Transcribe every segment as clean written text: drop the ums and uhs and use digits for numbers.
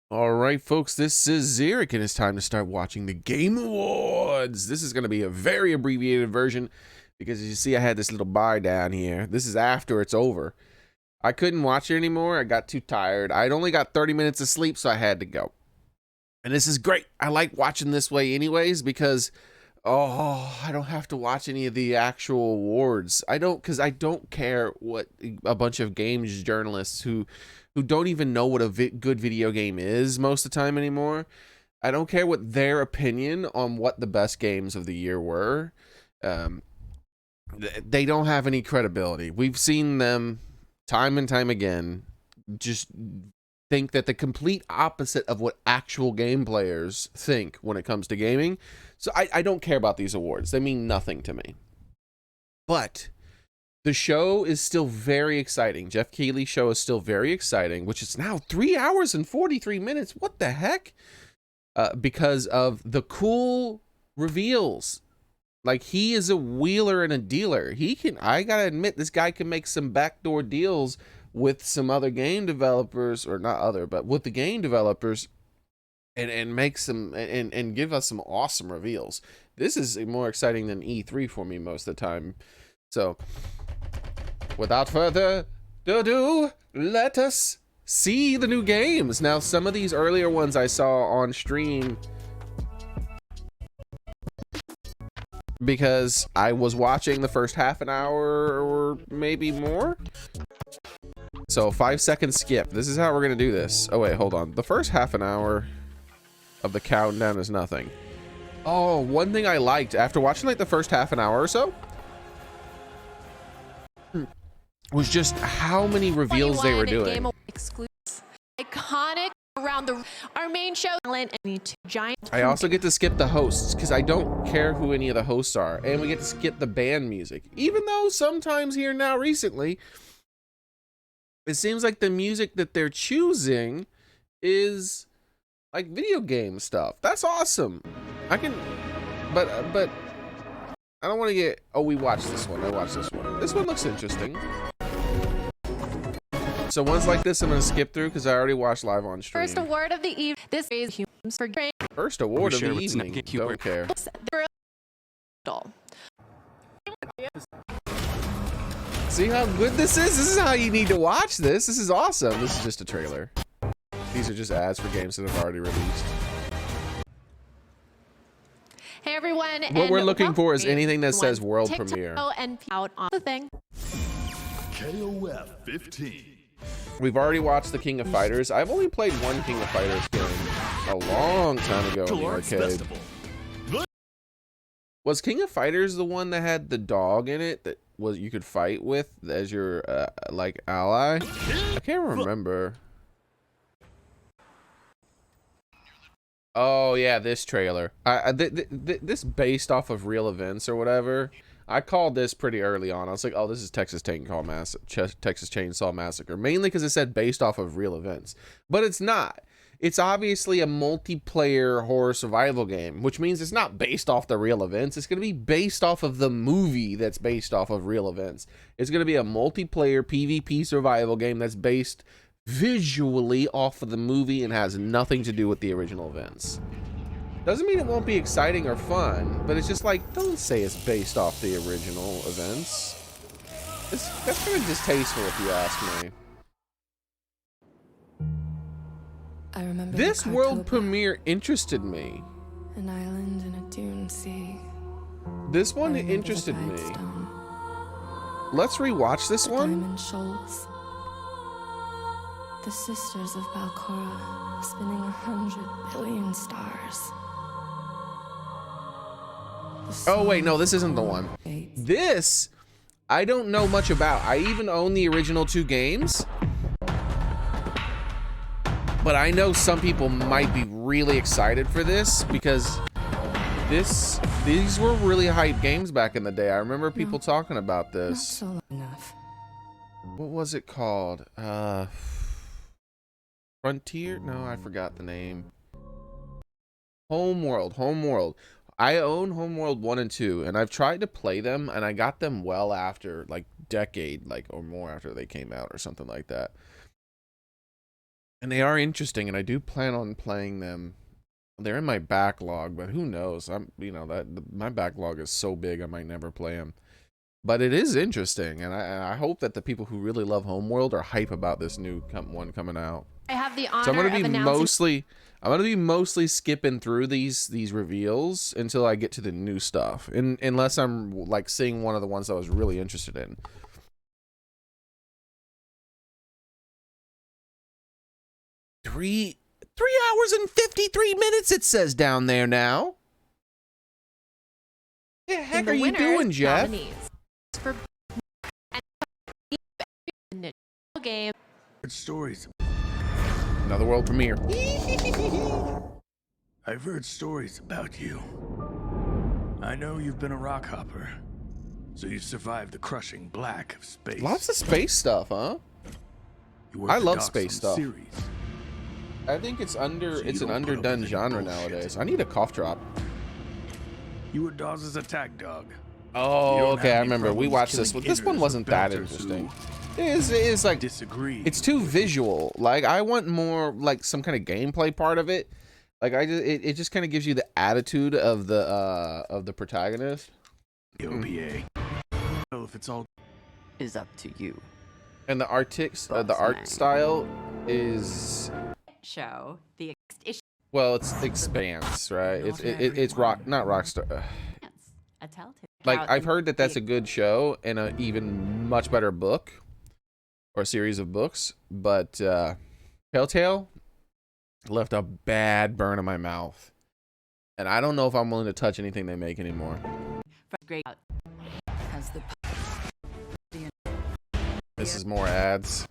All right, folks, this is Xearrik, and it's time to start watching the Game Awards. This is going to be a very abbreviated version because, as you see, I had this little bar down here. This is after it's over. I couldn't watch it anymore. I got too tired. I'd only got 30 minutes of sleep, so I had to go. And this is great. I like watching this way anyways because, I don't have to watch any of the actual awards. Because I don't care what a bunch of games journalists who don't even know what a good video game is most of the time anymore. I don't care what their opinion on what the best games of the year were. They don't have any credibility. We've seen them time and time again just think that the complete opposite of what actual game players think when it comes to gaming. So I don't care about these awards. They mean nothing to me. But the show is still very exciting. Jeff Keighley's show is still very exciting, which is now 3 hours and 43 minutes. What the heck? Because of the cool reveals. Like, he is a wheeler and a dealer. I gotta admit, this guy can make some backdoor deals with some other game developers, or not other, but with the game developers, and make some, and give us some awesome reveals. This is more exciting than E3 for me most of the time. So, without further ado, let us see the new games. Now, some of these earlier ones I saw on stream because I was watching the first half an hour or maybe more. So 5-second skip. This is how we're gonna do this. Oh wait, hold on. The first half an hour of the countdown is nothing. Oh, one thing I liked after watching like the first half an hour or so was just how many reveals they were doing. Game exclusive, iconic around our main show. Giant. I also get to skip the hosts because I don't care who any of the hosts are, and we get to skip the band music. Even though sometimes here now recently, it seems like the music that they're choosing is like video game stuff. That's awesome. I can, but I don't want to get. Oh, we watched this one. I watched this one. This one looks interesting. So ones like this, I'm gonna skip through because I already watched live on stream. First award of the evening. This is humans for great. First award of the evening. Don't care. See how good this is? This is how you need to watch this. This is awesome. This is just a trailer. These are just ads for games that have already released. Hey everyone. What we're looking for is anything that says world premiere. And out on the thing. KOF 15. We've already watched the King of Fighters. I've only played one King of Fighters game a long time ago in the arcade. Was King of Fighters the one that had the dog in it that was you could fight with as your like ally? I can't remember. Oh yeah, this trailer. This based off of real events or whatever. I called this pretty early on. I was like, oh, this is Texas Chainsaw Massacre. Mainly because it said based off of real events. But it's not. It's obviously a multiplayer horror survival game, which means it's not based off the real events. It's going to be based off of the movie that's based off of real events. It's going to be a multiplayer PvP survival game that's based visually off of the movie and has nothing to do with the original events. Doesn't mean it won't be exciting or fun, but it's just like, don't say it's based off the original events. That's kind of distasteful if you ask me. I remember this world premiere interested me. An island in a dune sea. This one interested me. Let's rewatch this one. Diamond shoals. The sisters of Balcora spinning 100 billion stars. Oh wait, no, this isn't the one. This, I don't know much about. I even own the original 2 games. But I know some people might be really excited for this because these were really hype games back in the day. I remember people talking about this. Not so enough. What was it called? Frontier? No, I forgot the name. Homeworld. I own Homeworld 1 and 2, and I've tried to play them, and I got them well after, like, decade, like, or more after they came out or something like that. And they are interesting, and I do plan on playing them. They're in my backlog, but who knows? My backlog is so big I might never play them. But it is interesting, and I hope that the people who really love Homeworld are hype about this new one coming out. I have the honor So I'm gonna of be mostly skipping through these reveals until I get to the new stuff, unless I'm like seeing one of the ones I was really interested in. Three hours and 53 minutes it says down there now. The heck are you doing, Jeff? Nominees for game. Stories. Another world premiere. I've heard stories about you. I know you've been a rock hopper, so you survived the crushing black of space. Lots of space stuff, huh? You worked I the love docks space on stuff. Series. I think it's an don't put up underdone with genre bullshit. nowadays. I need a cough drop. You were Dawes' attack dog. You Oh, don't okay, have I any remember. We problems watched this killing one. This one inners or wasn't that belters interesting. who It's like disagree. it's too visual. Like I want more like some kind of gameplay part of it. Like it just kind of gives you the attitude of the protagonist. OBA. Well, if it's all Is up to you. And the art style is, Show the issue. well, it's Expanse, right? It's not Rockstar. A telltale. Like I've heard that that's a good show and an even much better book or series of books, but Telltale left a bad burn in my mouth, and I don't know if I'm willing to touch anything they make anymore. Great. Has the This is more ads.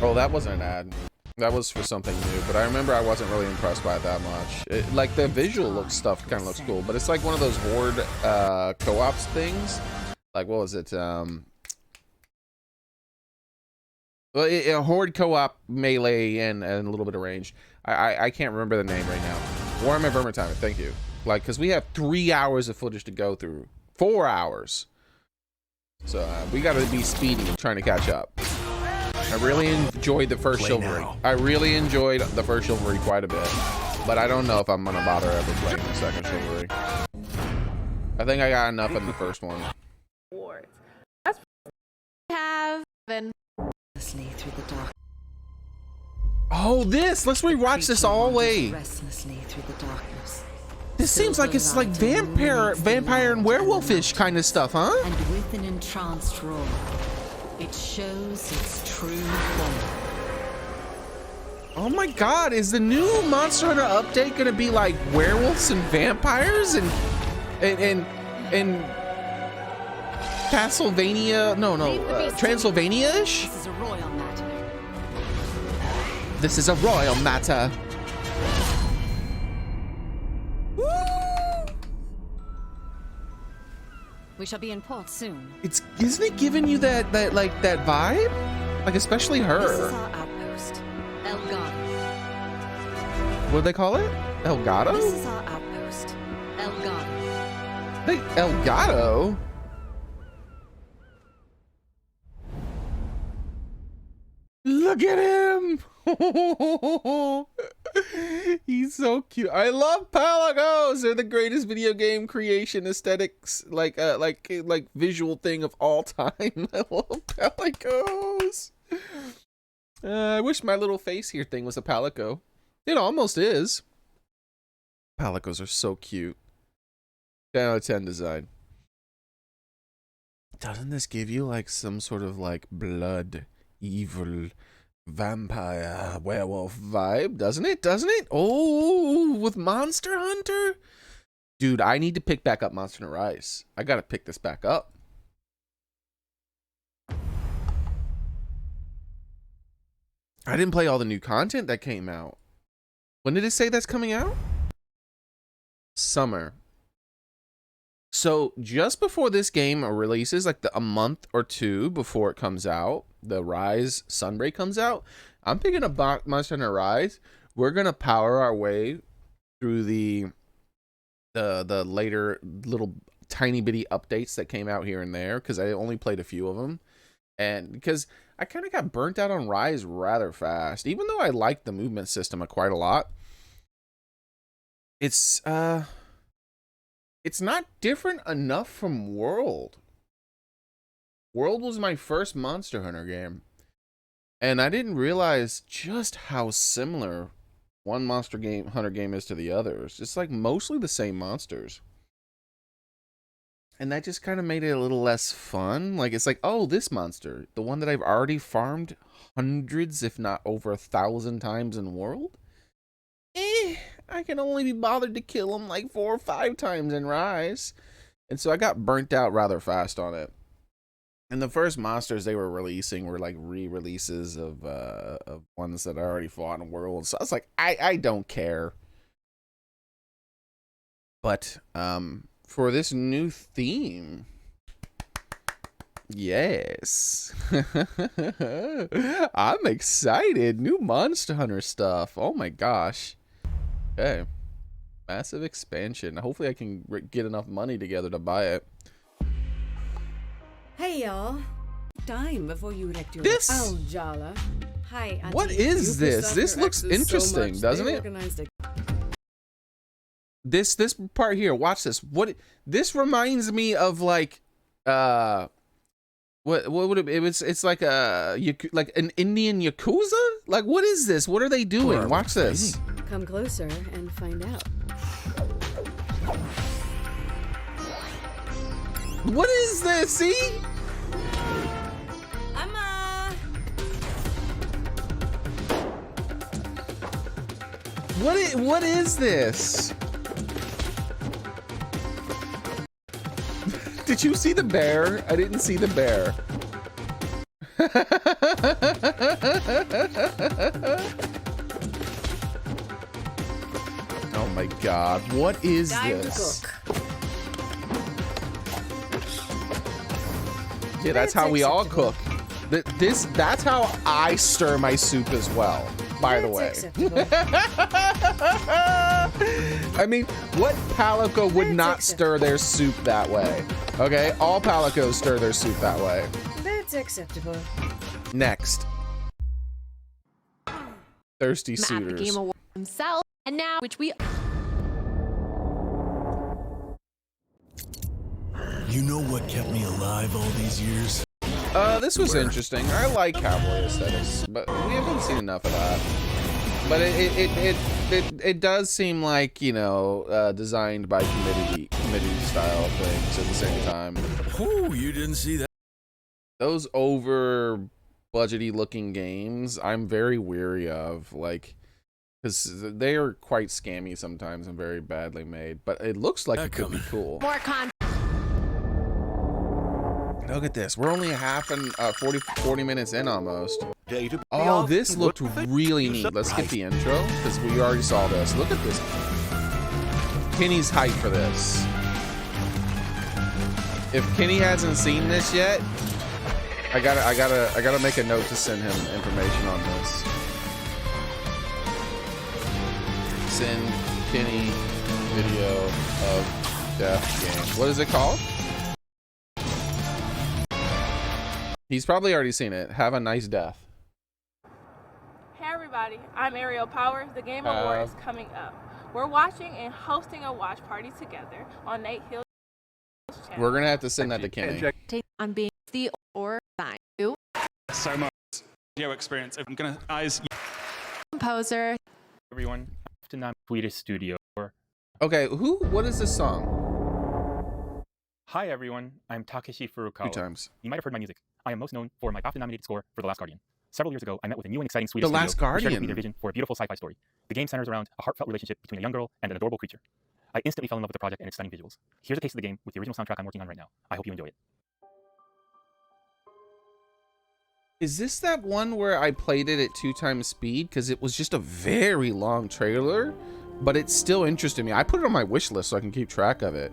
Oh, that wasn't an ad. That was for something new, but I remember I wasn't really impressed by it that much. Like the visual stuff kind of looks cool, but it's like one of those horde co-ops things. Like what was it? Well, a horde co-op melee and a little bit of range. I can't remember the name right now. Warhammer Vermintide. Thank you. Like, because we have 3 hours of footage to go through. 4 hours. So we got to be speedy trying to catch up. I really enjoyed the first Chivalry. I really enjoyed the first Chivalry quite a bit. But I don't know if I'm going to bother ever playing the second Chivalry. I think I got enough in the first one. Have been through the dark. Oh, this! Let's rewatch this all the way. Restlessly through the darkness. This seems like it's like vampire and werewolfish kind of stuff, huh? And with an entranced roar, it shows its true form. Oh my god, is the new Monster Hunter update gonna be like werewolves and vampires and Castlevania? No, Transylvania-ish? This is a royal matter. This is a royal matter. We shall be in port soon. Isn't it giving you that vibe? Like especially This is her. our outpost, Elgato. What do they call it? Elgato? This is our outpost, Elgato. Elgato? Look at him! He's so cute. I love Palagos. They're the greatest video game creation aesthetics, like visual thing of all time. I love Palagos. I wish my little face here thing was a Palico. It almost is. Palicos are so cute. 10 out of 10 design. Doesn't this give you like some sort of like blood, evil, vampire, werewolf vibe? Doesn't it? Oh, with Monster Hunter? Dude, I need to pick back up Monster Hunter Rise. I gotta pick this back up. I didn't play all the new content that came out. When did it say that's coming out? Summer. So just before this game releases, like a month or two before it comes out, the Rise Sunbreak comes out, I'm picking up Monster Hunter Rise. We're gonna power our way through the later little tiny bitty updates that came out here and there, because I only played a few of them. And because I kind of got burnt out on Rise rather fast, even though I liked the movement system quite a lot. It's not different enough from World. World was my first Monster Hunter game, and I didn't realize just how similar one Monster Hunter game is to the other. It's just like mostly the same monsters. And that just kind of made it a little less fun. Like, it's like, oh, this monster, the one that I've already farmed hundreds, if not over 1,000 times in World? I can only be bothered to kill him like 4 or 5 times in Rise. And so I got burnt out rather fast on it. And the first monsters they were releasing were like re-releases of ones that I already fought in World. So I was like, I don't care. But for this new theme, yes. I'm excited. New Monster Hunter stuff. Oh my gosh. Okay. Massive expansion. Hopefully I can get enough money together to buy it. Hey y'all. Time before you wrecked your This- Jala. Hi, Auntie. What is You this? pissed off This your looks exes so interesting, much, doesn't they it? organized a- This part here, watch this. What this reminds me of, like what would it be? It's like like an Indian Yakuza? Like, what is this? What are they doing? Watch this. Come closer and find out. What is this? See? Amma! What is this? Did you see the bear? I didn't see the bear. Oh my god, what is Time this? to cook. Yeah, that's how we all cook. That's how I stir my soup as well, by the way. I mean, what Palico would not stir their soup that way? Okay, all Palicos stir their soup that way. That's acceptable. Next. Thirsty At the suitors. Game Award himself, and now, which we You know what kept me alive all these years? This was interesting. I like cowboy aesthetics, but we haven't seen enough of that. But it does seem like, you know, designed by committee style things at the same time. Oh, you didn't see that? Those over budgety looking games, I'm very weary of, like, because they are quite scammy sometimes and very badly made. But it looks like it could be cool. more content. Look at this. We're only 40 minutes in almost. Oh, this looked really neat. Let's get the intro, because we already saw this. Look at this. Kenny's hyped for this. If Kenny hasn't seen this yet, I gotta make a note to send him information on this. Send Kenny video of death game. What is it called? He's probably already seen it. Have a nice death. Hey everybody, I'm Ariel Powers. The Game Award is coming up. We're watching and hosting a watch party together on Nate Hill's channel. We're gonna have to send that to Kenny. Take on being the or sign So much video experience. I'm gonna eyes composer. Everyone, often I'm Swedish studio. Okay, what is this song? Hi everyone, I'm Takashi Furukawa. 2 times. You might have heard my music. I am most known for my BAFTA-nominated score for The Last Guardian. Several years ago, I met with a new and exciting Swedish The Last studio who shared with Guardian. me their vision for a beautiful sci-fi story. The game centers around a heartfelt relationship between a young girl and an adorable creature. I instantly fell in love with the project and its stunning visuals. Here's a taste of the game with the original soundtrack I'm working on right now. I hope you enjoy it. Is this that one where I played it at 2 times speed? Because it was just a very long trailer, but it still interested me. I put it on my wish list so I can keep track of it.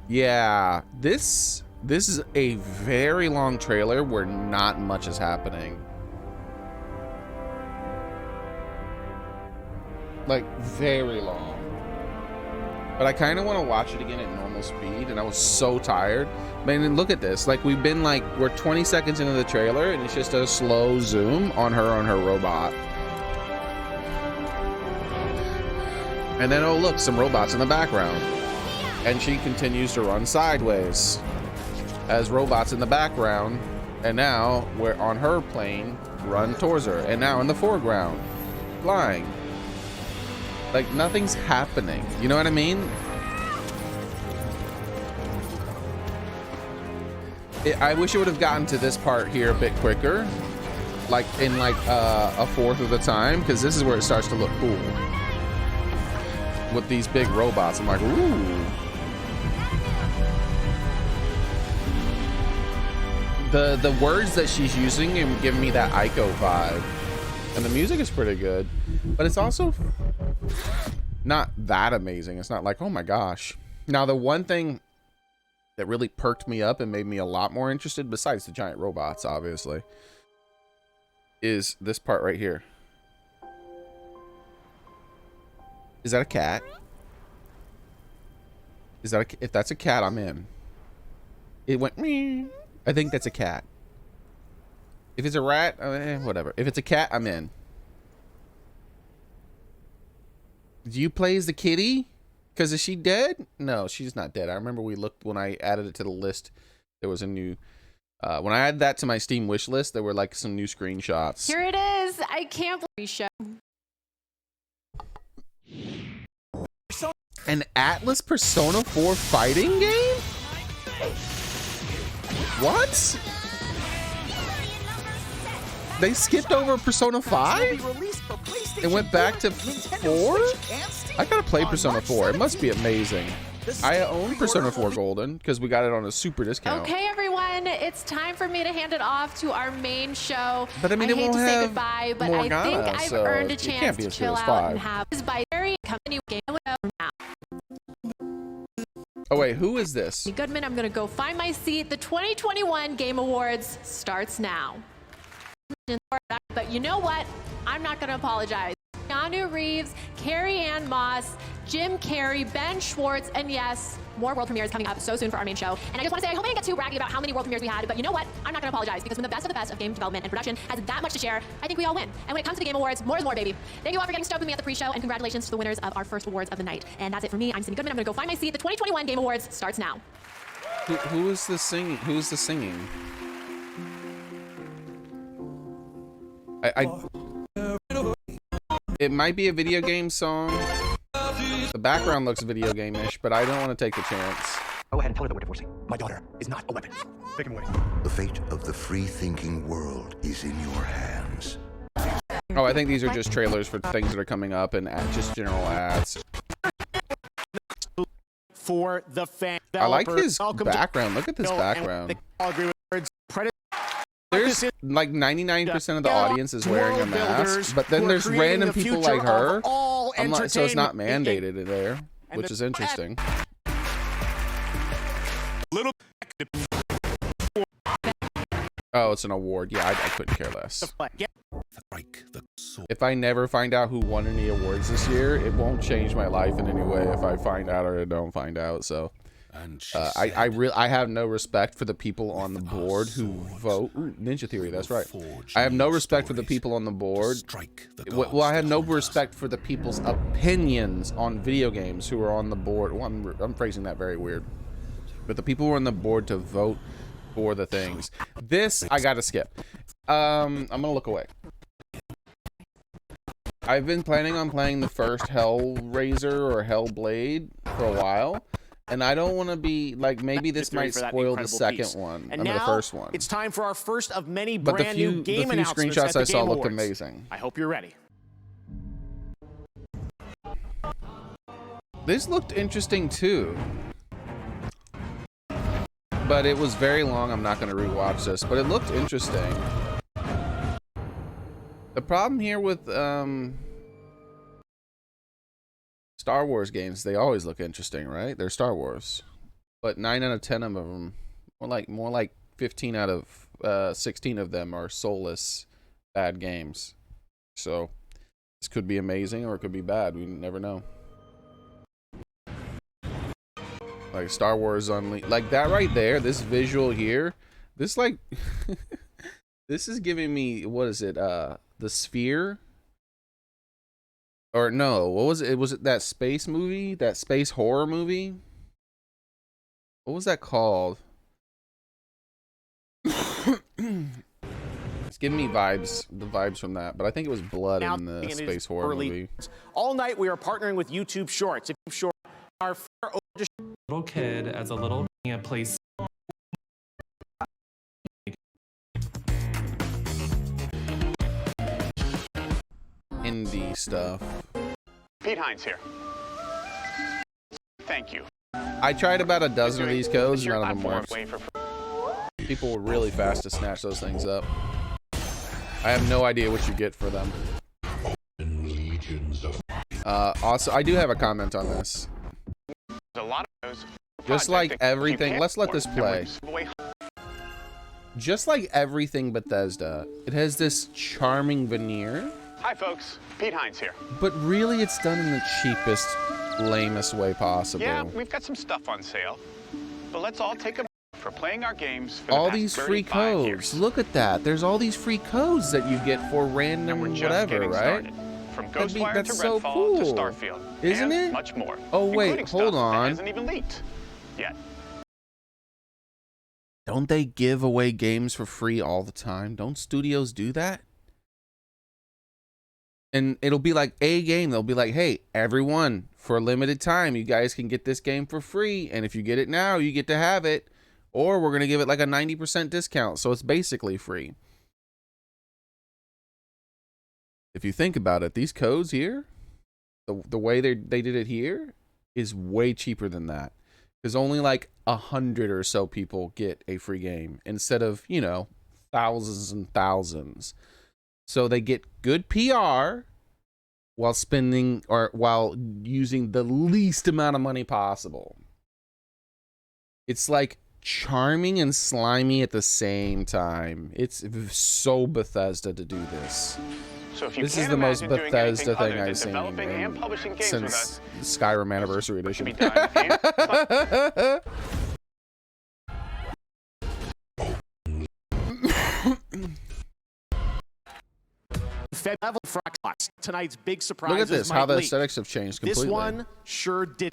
Yeah, this is a very long trailer where not much is happening. Like, very long. But I kind of want to watch it again at normal speed, and I was so tired. Man, look at this. Like, we're 20 seconds into the trailer, and it's just a slow zoom on her robot. And then, oh look, some robots in the background. And she continues to run sideways as robots in the background. And now we're on her plane, run towards her. And now in the foreground, flying. Like, nothing's happening. You know what I mean? I wish it would have gotten to this part here a bit quicker. Like, in like a fourth of the time. Because this is where it starts to look cool. With these big robots. I'm like, ooh. The words that she's using and giving me that Ico vibe. And the music is pretty good. But it's also not that amazing. It's not like, oh my gosh. Now, the one thing that really perked me up and made me a lot more interested, besides the giant robots, obviously, is this part right here. Is that a cat? Is that if that's a cat, I'm in. It went meh. I think that's a cat. If it's a rat, whatever. If it's a cat, I'm in. Do you play as the kitty? Because is she dead? No, she's not dead. I remember we looked when I added it to the list. There was a new... when I added that to my Steam wish list, there were like some new screenshots. Here it is. I can't believe show. An Atlas Persona 4 fighting game? What? They skipped over Persona 5? It went back to 4? I gotta play Persona 4. It must be amazing. I own Persona 4 Golden because we got it on a super discount. Okay, everyone, it's time for me to hand it off to our main show. But I mean, it hate won't to have say goodbye, but Morgana, I think I've so earned a it chance can't be to as good chill as out 5. and have this by very company game now. Oh wait, who is this? Goodman, I'm gonna go find my seat. The 2021 Game Awards starts now. But you know what? I'm not gonna apologize. Keanu Reeves, Carrie Ann Moss, Jim Carrey, Ben Schwartz, and yes, more world premieres coming up so soon for our main show. And I just want to say, I hope I didn't get too braggy about how many world premieres we had, but you know what? I'm not going to apologize, because when the best of game development and production has that much to share, I think we all win. And when it comes to the Game Awards, more is more, baby. Thank you all for getting stoked with me at the pre-show, and congratulations to the winners of our first awards of the night. And that's it for me. I'm Cindy Goodman. I'm going to go find my seat. The 2021 Game Awards starts now. Who is the singing? Who's the singing? It might be a video game song. The background looks video game-ish, but I don't want to take the chance. Go ahead and tell her that we're divorcing. My daughter is not a weapon. Take him away. The fate of the free-thinking world is in your hands. Oh, I think these are just trailers for things that are coming up and just general ads. For the fan. I like his background. Look at this background. There's like 99% of the audience is wearing a mask, but then there's random people like her. So it's not mandated in there, which is interesting. Oh, it's an award. Yeah, I couldn't care less. If I never find out who won any awards this year, it won't change my life in any way if I find out or I don't find out. So I have no respect for the people on the board who vote. Ooh, Ninja Theory, that's right. I have no respect for the people on the board. Well, I have no respect for the people's opinions on video games who are on the board. Well, I'm phrasing that very weird. But the people who are on the board to vote for the things. This, I gotta skip. I'm gonna look away. I've been planning on playing the first Hellraiser or Hellblade for a while. And I don't want to be like, maybe this might spoil the second one. I mean, the first one. It's time for our first of many brand new game announcements. Screenshots I saw looked amazing. I hope you're ready. This looked interesting too. But it was very long. I'm not going to rewatch this, but it looked interesting. The problem here with Star Wars games, they always look interesting, right? They're Star Wars. But 9 out of 10 of them, more like 15 out of 16 of them are soulless bad games. So this could be amazing or it could be bad. We never know. like Star Wars Unleashed, like that right there. This visual here, this like, this is giving me, what is it? The Sphere, or no? What was it? Was it that space movie? That space horror movie? What was that called? It's giving me vibes, the vibes from that, but I think it was Blood in the space horror movie. All night we are partnering with YouTube Shorts. YouTube Shorts are for little kid as a little place. Indie stuff. Pete Hines here. Thank you. I tried about a dozen of these codes, none of them worked. People were really fast to snatch those things up. I have no idea what you get for them. Also, I do have a comment on this. A lot of those just like everything, let's let this play. Just like everything Bethesda, it has this charming veneer. Hi folks, Pete Hines here. But really it's done in the cheapest, lamest way possible. Yeah, we've got some stuff on sale. But let's all take a for playing our games for all the past these free 35 codes. years. Look at that. There's all these free codes that you get for random whatever, right? Started. From Ghostwire to so Redfall cool. to Starfield, Isn't and it? much more. Oh wait, including hold stuff that on. hasn't even leaked yet. Don't they give away games for free all the time? Don't studios do that? And it'll be like a game. They'll be like, hey, everyone, for a limited time, you guys can get this game for free. And if you get it now, you get to have it. Or we're going to give it like a 90% discount. So it's basically free. If you think about it, these codes here, the way they did it here is way cheaper than that. Because only like 100 or so people get a free game instead of, you know, thousands and thousands. So they get good PR while spending or while using the least amount of money possible. It's like charming and slimy at the same time. It's so Bethesda to do this. So if you This can't is the most imagine doing Bethesda anything thing other than I've seen developing and publishing games with since us, Skyrim Anniversary Edition. be done and Fed level Frox. Tonight's big surprise. Look at this, how the aesthetics have changed completely. This one sure did.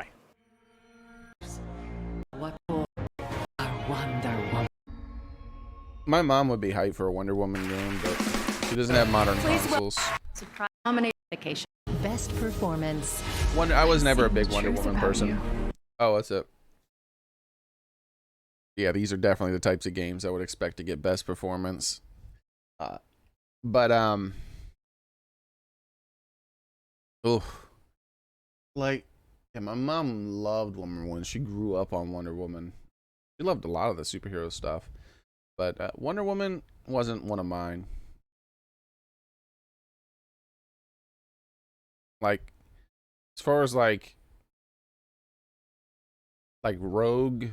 What for Wonder Woman? My mom would be hyped for a Wonder Woman game, but she doesn't have modern consoles. Surprise nomination. Best performance. I was never a big Wonder Woman person. Oh, what's up? Yeah, these are definitely the types of games I would expect to get best performance. Like, yeah, my mom loved Wonder Woman. She grew up on Wonder Woman. She loved a lot of the superhero stuff, but Wonder Woman wasn't one of mine. Like, as far as like Rogue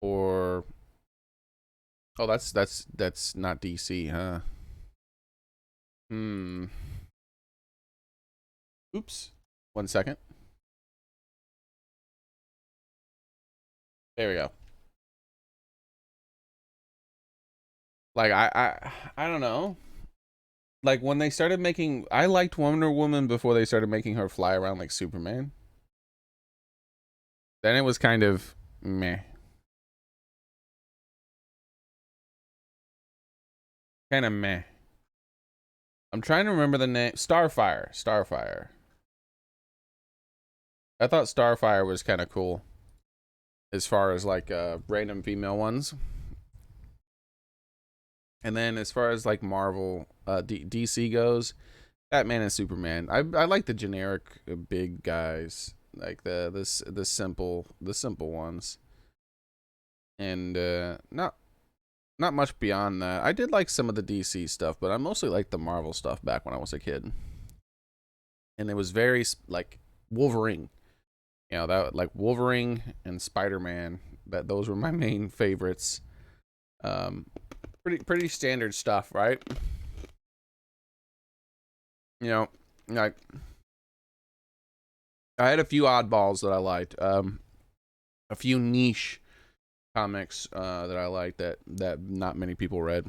or that's not DC, huh? Oops. 1 second. There we go. Like I don't know. Like when they started making, I liked Wonder Woman before they started making her fly around like Superman. Then it was kind of meh. Kind of meh. I'm trying to remember the name. Starfire. I thought Starfire was kind of cool. As far as like random female ones. And then as far as like Marvel, DC goes, Batman and Superman. I like the generic big guys, like the simple ones. And not much beyond that. I did like some of the DC stuff, but I mostly liked the Marvel stuff back when I was a kid. And it was very like Wolverine. You know, that like Wolverine and Spider-Man, those were my main favorites. Pretty standard stuff, right? You know, like I had a few oddballs that I liked. a few niche comics that I like that not many people read.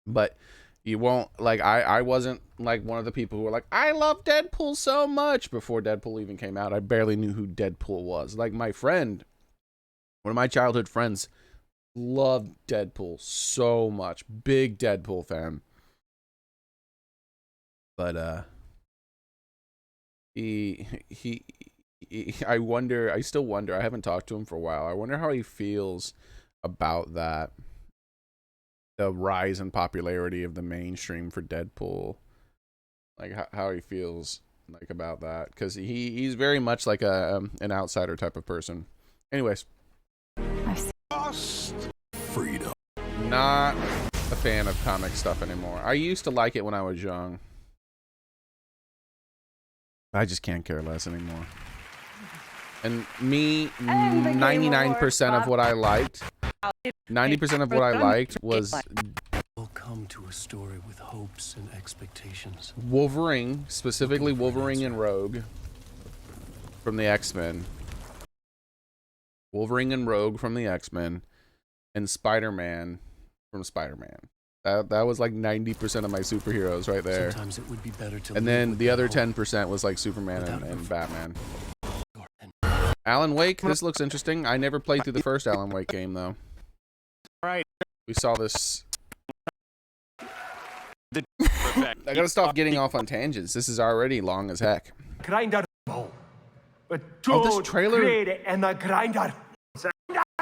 But you won't, like, I wasn't like one of the people who were like, I love Deadpool so much before Deadpool even came out. I barely knew who Deadpool was. Like, my friend, one of my childhood friends, loved Deadpool so much. Big Deadpool fan. But I still wonder, I haven't talked to him for a while. I wonder how he feels about that. The rise in popularity of the mainstream for Deadpool. Like how he feels like about that, because he's very much like an outsider type of person. Anyways, Freedom. Not a fan of comic stuff anymore. I used to like it when I was young. I just can't care less anymore. And me, 99% of what I liked, 90% of what I liked was Come to a story with hopes and expectations. Wolverine, specifically Wolverine and Rogue from the X-Men. Wolverine and Rogue from the X-Men, and Spider-Man from Spider-Man. That was like 90% of my superheroes right there. Sometimes it would be better to and then the other 10% was like Superman and Batman. Alan Wake, this looks interesting. I never played through the first Alan Wake game though. All right. We saw this. I gotta stop getting off on tangents. This is already long as heck. Oh, this trailer.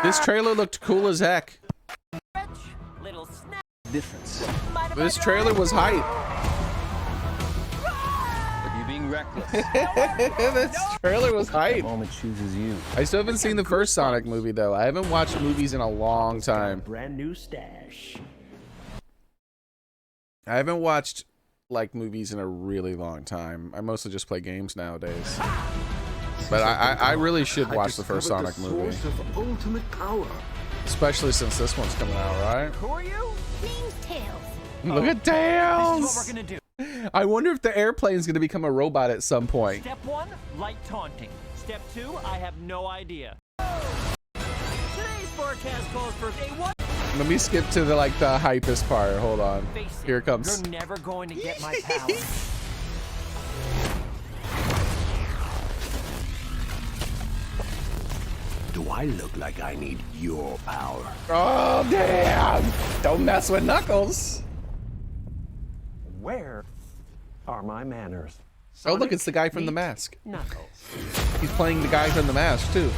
This trailer looked cool as heck. Difference. This trailer was hype. But you being reckless. This trailer was hype. The moment chooses you. I still haven't seen the first Sonic movie though. I haven't watched movies in a long time. Brand new stash. I haven't watched like movies in a really long time. I mostly just play games nowadays. But I really should watch the first Sonic movie. Ultimate power. Especially since this one's coming out, right? Who are you? Name's Tails. Look at Tails! This is what we're gonna do. I wonder if the airplane's gonna become a robot at some point. Step 1, light taunting. Step 2, I have no idea. Today's forecast calls for a 1. Let me skip to the the hypest part. Hold on. Here it comes. You're never going to get my power. Do I look like I need your power? Oh, damn! Don't mess with Knuckles. Where are my manners? Oh, look, it's the guy from The Mask. Knuckles. He's playing the guy from The Mask, too.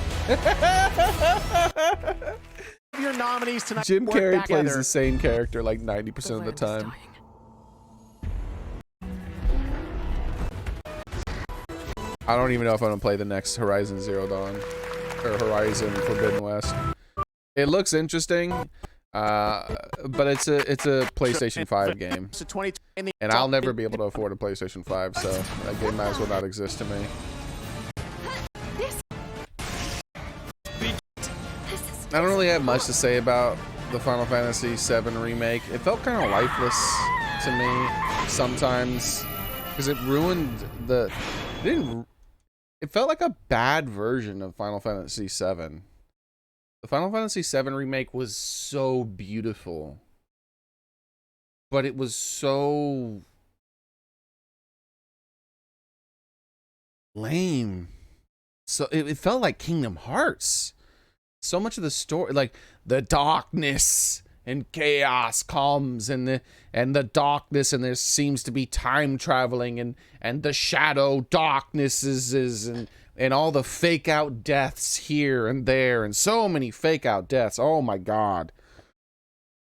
Your nominees tonight. Jim Carrey plays the same character like 90% of the time. I don't even know if I'm gonna play the next Horizon Zero Dawn or Horizon Forbidden West. It looks interesting, but it's a PlayStation 5 game, and I'll never be able to afford a PlayStation 5, so that game might as well not exist to me. I don't really have much to say about the Final Fantasy VII Remake. It felt kind of lifeless to me sometimes, because it ruined the... It felt like a bad version of Final Fantasy VII. The Final Fantasy VII Remake was so beautiful, but it was so lame. So it felt like Kingdom Hearts. So much of the story, like the darkness and chaos comes, and the darkness, and there seems to be time traveling, and the shadow darknesses and all the fake out deaths here and there, and so many fake out deaths. Oh my god.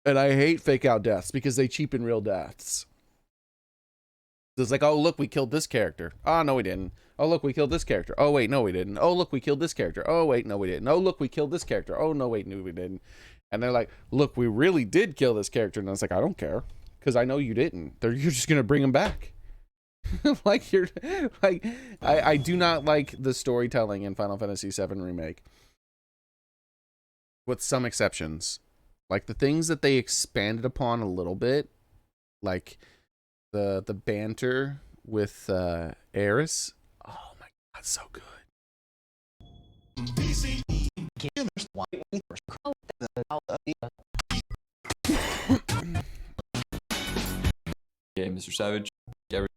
And I hate fake out deaths because they cheapen real deaths. It's like, oh look, we killed this character. Oh no, we didn't. Oh look, we killed this character. Oh wait, no we didn't. Oh look, we killed this character. Oh wait, no we didn't. Oh look, we killed this character. Oh no, wait, no we didn't. And they're like, look, we really did kill this character. And I was like, I don't care, because I know you didn't. You're just gonna bring him back. Like you're like, I do not like the storytelling in Final Fantasy VII Remake, with some exceptions. Like the things that they expanded upon a little bit, like the banter with Aeris. Oh my god, so good. Okay, Mr. Savage. Gary.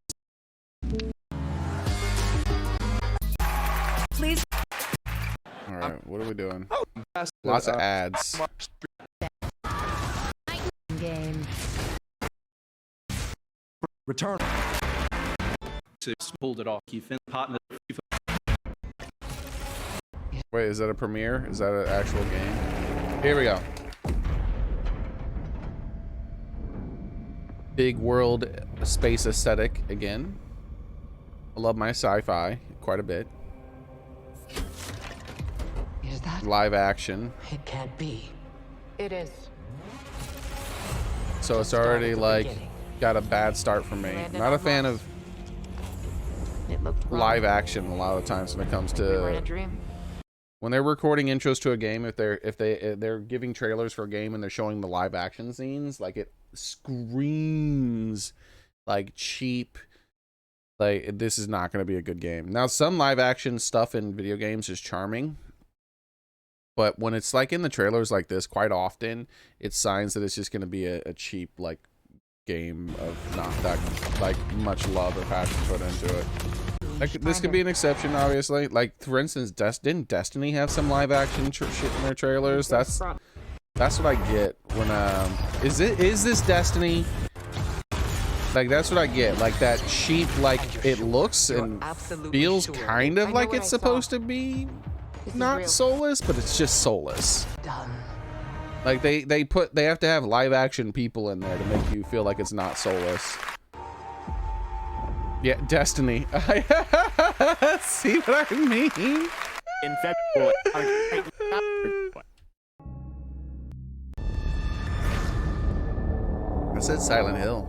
Please. All right, what are we doing? Lots of ads. Game. Return. Pulled it off. Wait, is that a premiere? Is that an actual game? Here we go. Big world space aesthetic again. I love my sci-fi quite a bit. Is that live action? It can't be. It is. So it's already like got a bad start for me. Not a fan of live action a lot of times when it comes to when they're recording intros to a game. If they're giving trailers for a game and they're showing the live action scenes, like it screams like cheap. Like this is not going to be a good game. Now some live action stuff in video games is charming, but when it's like in the trailers like this, quite often it's signs that it's just going to be a cheap like game of not that like much love or passion put into it. Like, this could be an exception, obviously. Like for instance, didn't Destiny have some live action shit in their trailers? That's what I get when is this Destiny? Like that's what I get. Like that cheap, like it looks and feels kind of like it's supposed to be not soulless, but it's just soulless. Like they have to have live action people in there to make you feel like it's not soulless. Yeah, Destiny. See what I mean? In February. I said Silent Hill.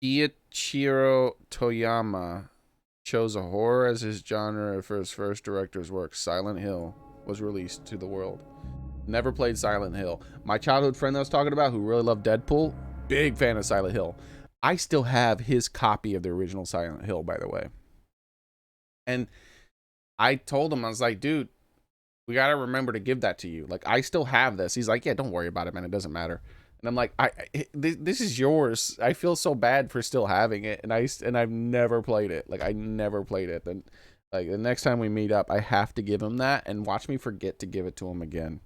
Ichiro Toyama chose a horror as his genre for his first director's work. Silent Hill was released to the world. Never played Silent Hill. My childhood friend that I was talking about who really loved Deadpool, big fan of Silent Hill. I still have his copy of the original Silent Hill, by the way. And I told him, I was like, dude, we got to remember to give that to you. Like, I still have this. He's like, yeah, don't worry about it, man. It doesn't matter. And I'm like, this is yours. I feel so bad for still having it. And I've never played it. Like, I never played it. Then, like, the next time we meet up, I have to give him that and watch me forget to give it to him again.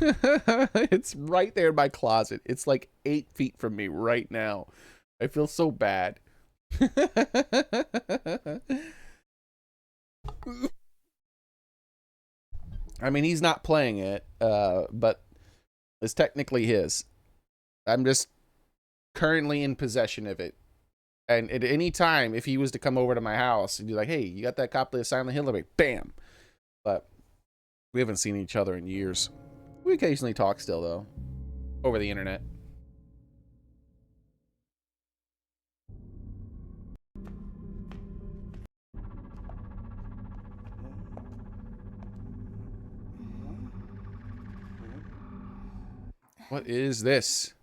It's right there in my closet. It's like 8 feet from me right now. I feel so bad. I mean, he's not playing it, but it's technically his. I'm just currently in possession of it. And at any time, if he was to come over to my house and be like, hey, you got that copy of Silent Hill? I'd be like, bam. But we haven't seen each other in years. We occasionally talk still, though, over the internet. What is this?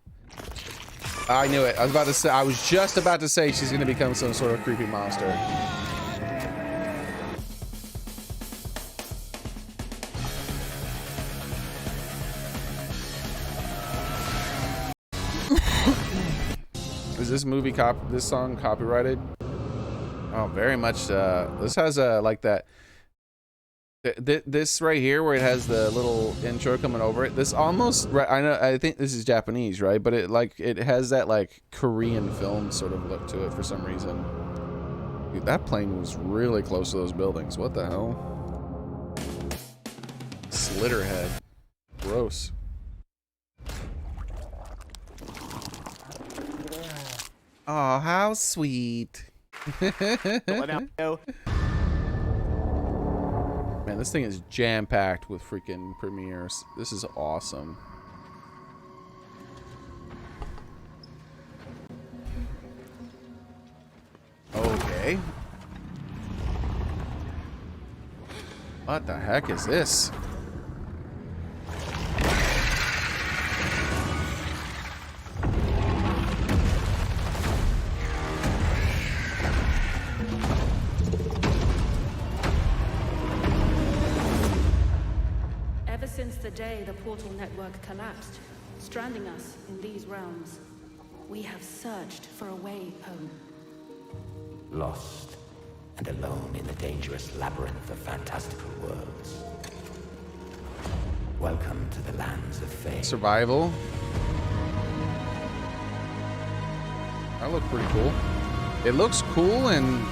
I knew it. I was just about to say she's going to become some sort of creepy monster. Is this movie this song copyrighted? Oh, very much. This has like that. This right here, where it has the little intro coming over it. This almost. I think this is Japanese, right? But it has that like Korean film sort of look to it for some reason. Dude, that plane was really close to those buildings. What the hell? Slitterhead. Gross. Oh, how sweet. Man, this thing is jam-packed with freaking premieres. This is awesome. Okay. What the heck is this? since the day the portal network collapsed, stranding us in these realms. We have searched for a way home. Lost and alone in the dangerous labyrinth of fantastical worlds. Welcome to the lands of fate. Survival. That looked pretty cool. It looks cool, and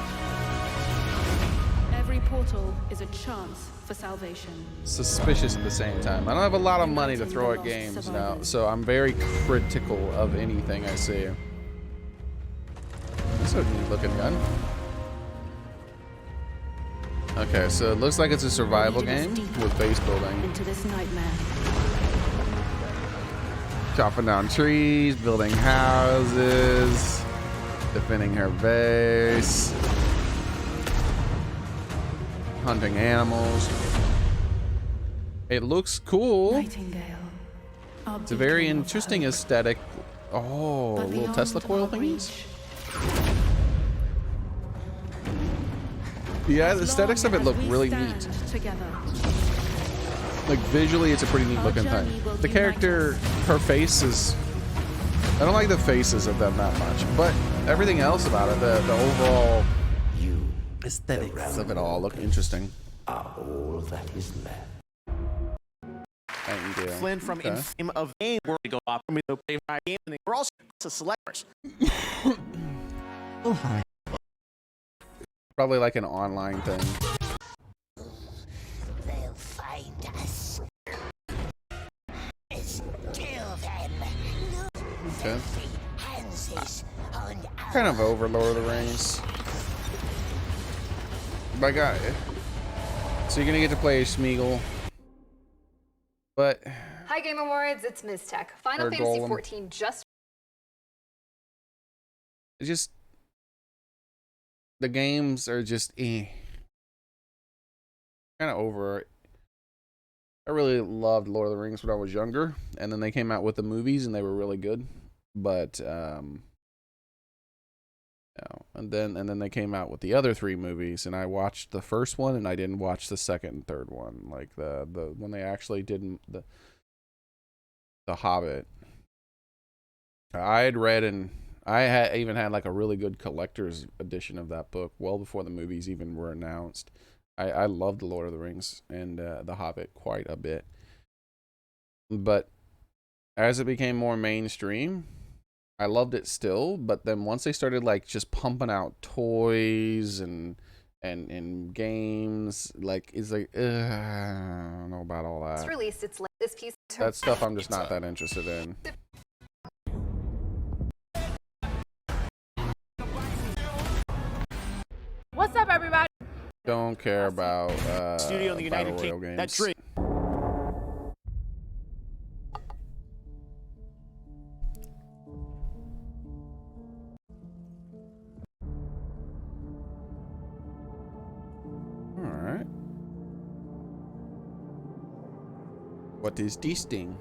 Every portal is a chance for salvation. suspicious at the same time. I don't have a lot of money to throw at games now, so I'm very critical of anything I see. This is a neat looking gun. Okay, so it looks like it's a survival game with base building. Into this nightmare. Chopping down trees, building houses, defending her base, hunting animals. It looks cool. It's a very interesting aesthetic. Oh, little Tesla coil thingies. Yeah, the aesthetics of it look really neat. Like visually, it's a pretty neat looking thing. The character, her face is. I don't like the faces of them that much, but everything else about it, the overall aesthetics of it all look interesting. Are all that is left. Thank you. Flynn from Infame of Game World to go off for me to play 5 games, and we're also selectors. Oh my. Probably like an online thing. They'll find us. Still them. Okay. Kind of over Lord of the Rings. My guy. So you're gonna get to play a Smeagol. But Hi Game Awards, it's Ms. Tech. Final Fantasy Golem. 14 just it's just the games are just kind of over it. I really loved Lord of the Rings when I was younger, and then they came out with the movies and they were really good. But and then they came out with the other 3 movies, and I watched the first one and I didn't watch the second and third one, like the when they actually did the Hobbit. I had read, and I had even had like a really good collector's edition of that book well before the movies even were announced. I loved the Lord of the Rings and the Hobbit quite a bit, but as it became more mainstream, I loved it still. But then once they started like just pumping out toys and games, like it's like I don't know about all that. it's released its latest piece. That stuff I'm just not that interested in. What's up, everybody? Don't care about Studio in the Battle United Royale Kingdom. games. That tree. All right. What is this thing?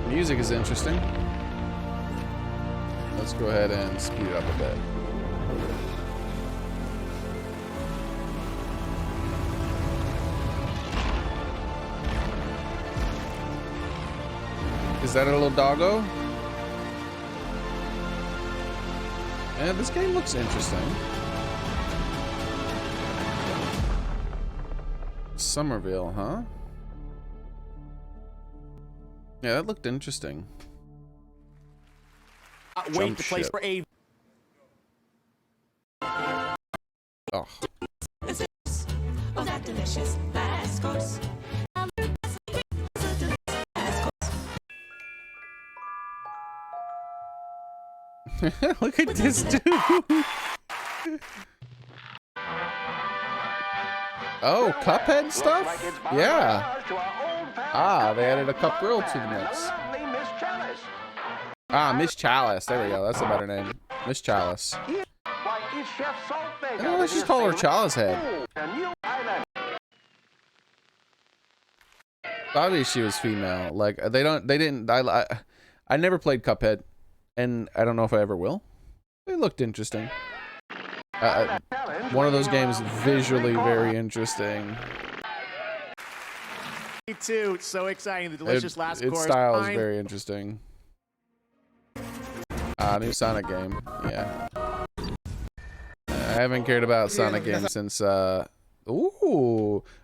Music is interesting. Let's go ahead and speed it up a bit. Is that a little doggo? Yeah, this game looks interesting. Somerville, huh? Yeah, that looked interesting. Wait, the place for a. Oh. Oh, that delicious last course. Look at this dude. Oh, Cuphead stuff? Yeah. Ah, they added a cup grill to the mix. Ah, Miss Chalice. There we go. That's a better name. Miss Chalice. Oh, let's just call her Chalice Head. Obviously, she was female. Like they didn't. I never played Cuphead, and I don't know if I ever will. It looked interesting. One of those games visually very interesting. Me too. It's so exciting. The delicious last its course. style is very interesting. New Sonic game. Yeah. I haven't cared about Sonic games since I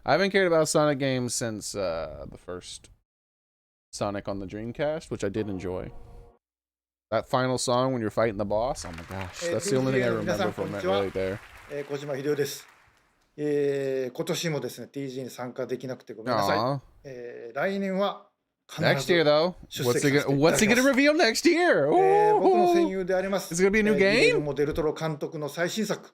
haven't cared about Sonic games since the first Sonic on the Dreamcast, which I did enjoy. That final song when you're fighting the boss, oh my gosh, that's the only thing I remember from it right there. 小島秀夫です。今年もですね、TG に参加できなくてごめんなさい。来年は Next year though, what's he gonna reveal next year? 僕の戦友であります。 It's gonna be a new ギレル game? モ・デルトロ監督の最新作、